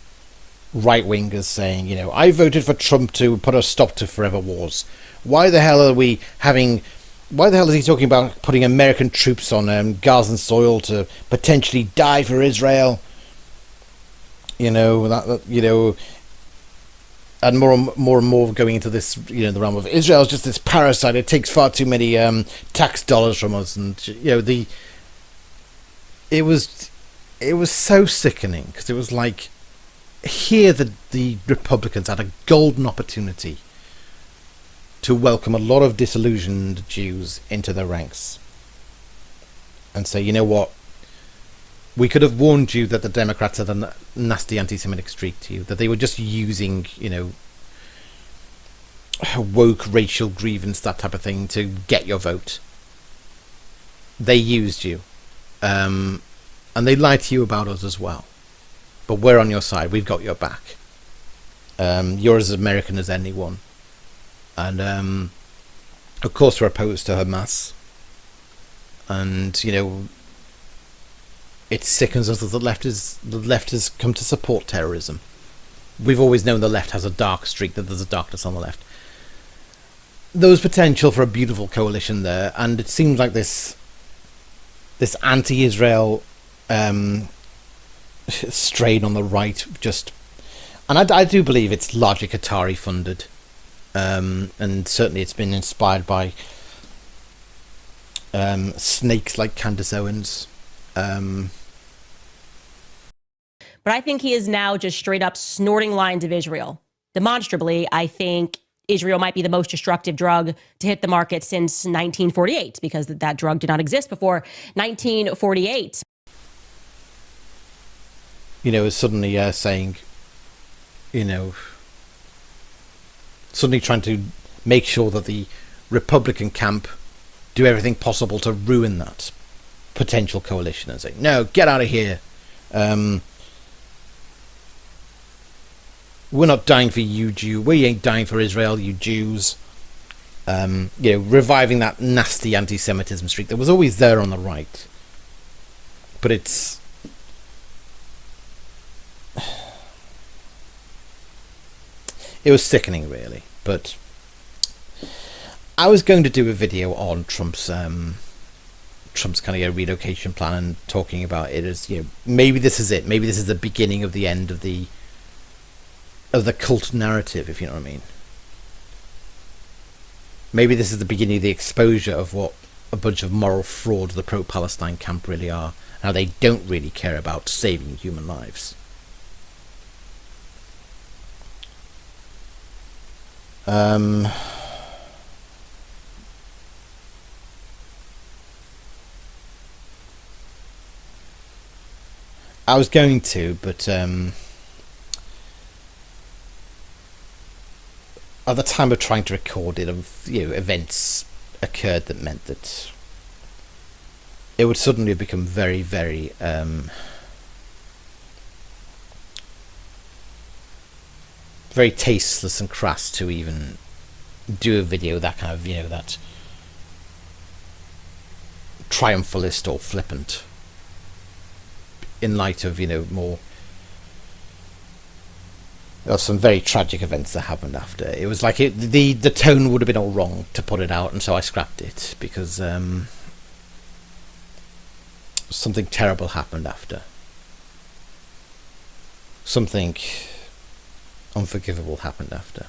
right wingers saying, you know, I voted for Trump to put a stop to forever wars. Why the hell is he talking about putting American troops on Gazan soil to potentially die for Israel? You know, you know, and more going into this, you know, the realm of Israel's just this parasite. It takes far too many tax dollars from us, and you know, it was so sickening, because it was like, here the Republicans had a golden opportunity to welcome a lot of disillusioned Jews into their ranks and say, you know what, we could have warned you that the Democrats had a nasty anti-Semitic streak to you, that they were just using, you know, woke racial grievance, that type of thing, to get your vote. They used you, and they lied to you about us as well. But we're on your side. We've got your back. You're as American as anyone. And of course we're opposed to Hamas. And, you know, it sickens us that the left has come to support terrorism. We've always known the left has a dark streak, that there's a darkness on the left. There was potential for a beautiful coalition there, and it seems like this anti-Israel strain on the right just, and I do believe it's largely Qatari funded, and certainly it's been inspired by snakes like Candace Owens. But I think he is now just straight up snorting lines of Israel. Demonstrably, I think Israel might be the most destructive drug to hit the market since 1948, because that drug did not exist before 1948. You know, is suddenly saying, you know, suddenly trying to make sure that the Republican camp do everything possible to ruin that potential coalition and say, no, get out of here. We're not dying for you, Jew. We ain't dying for Israel, you Jews. You know, reviving that nasty anti-Semitism streak that was always there on the right. But it was sickening, really. But I was going to do a video on Trump's kind of relocation plan, and talking about it as, you know, maybe this is it. Maybe this is the beginning of the end of the cult narrative, if you know what I mean. Maybe this is the beginning of the exposure of what a bunch of moral fraud the pro-Palestine camp really are. How they don't really care about saving human lives. I was going to, but at the time of trying to record it, events occurred that meant that it would suddenly become very, very very tasteless and crass to even do a video that kind of, that triumphalist or flippant, in light of, more of some very tragic events that happened after. It was like the tone would have been all wrong to put it out, and so I scrapped it because something terrible happened after. Something unforgivable happened after.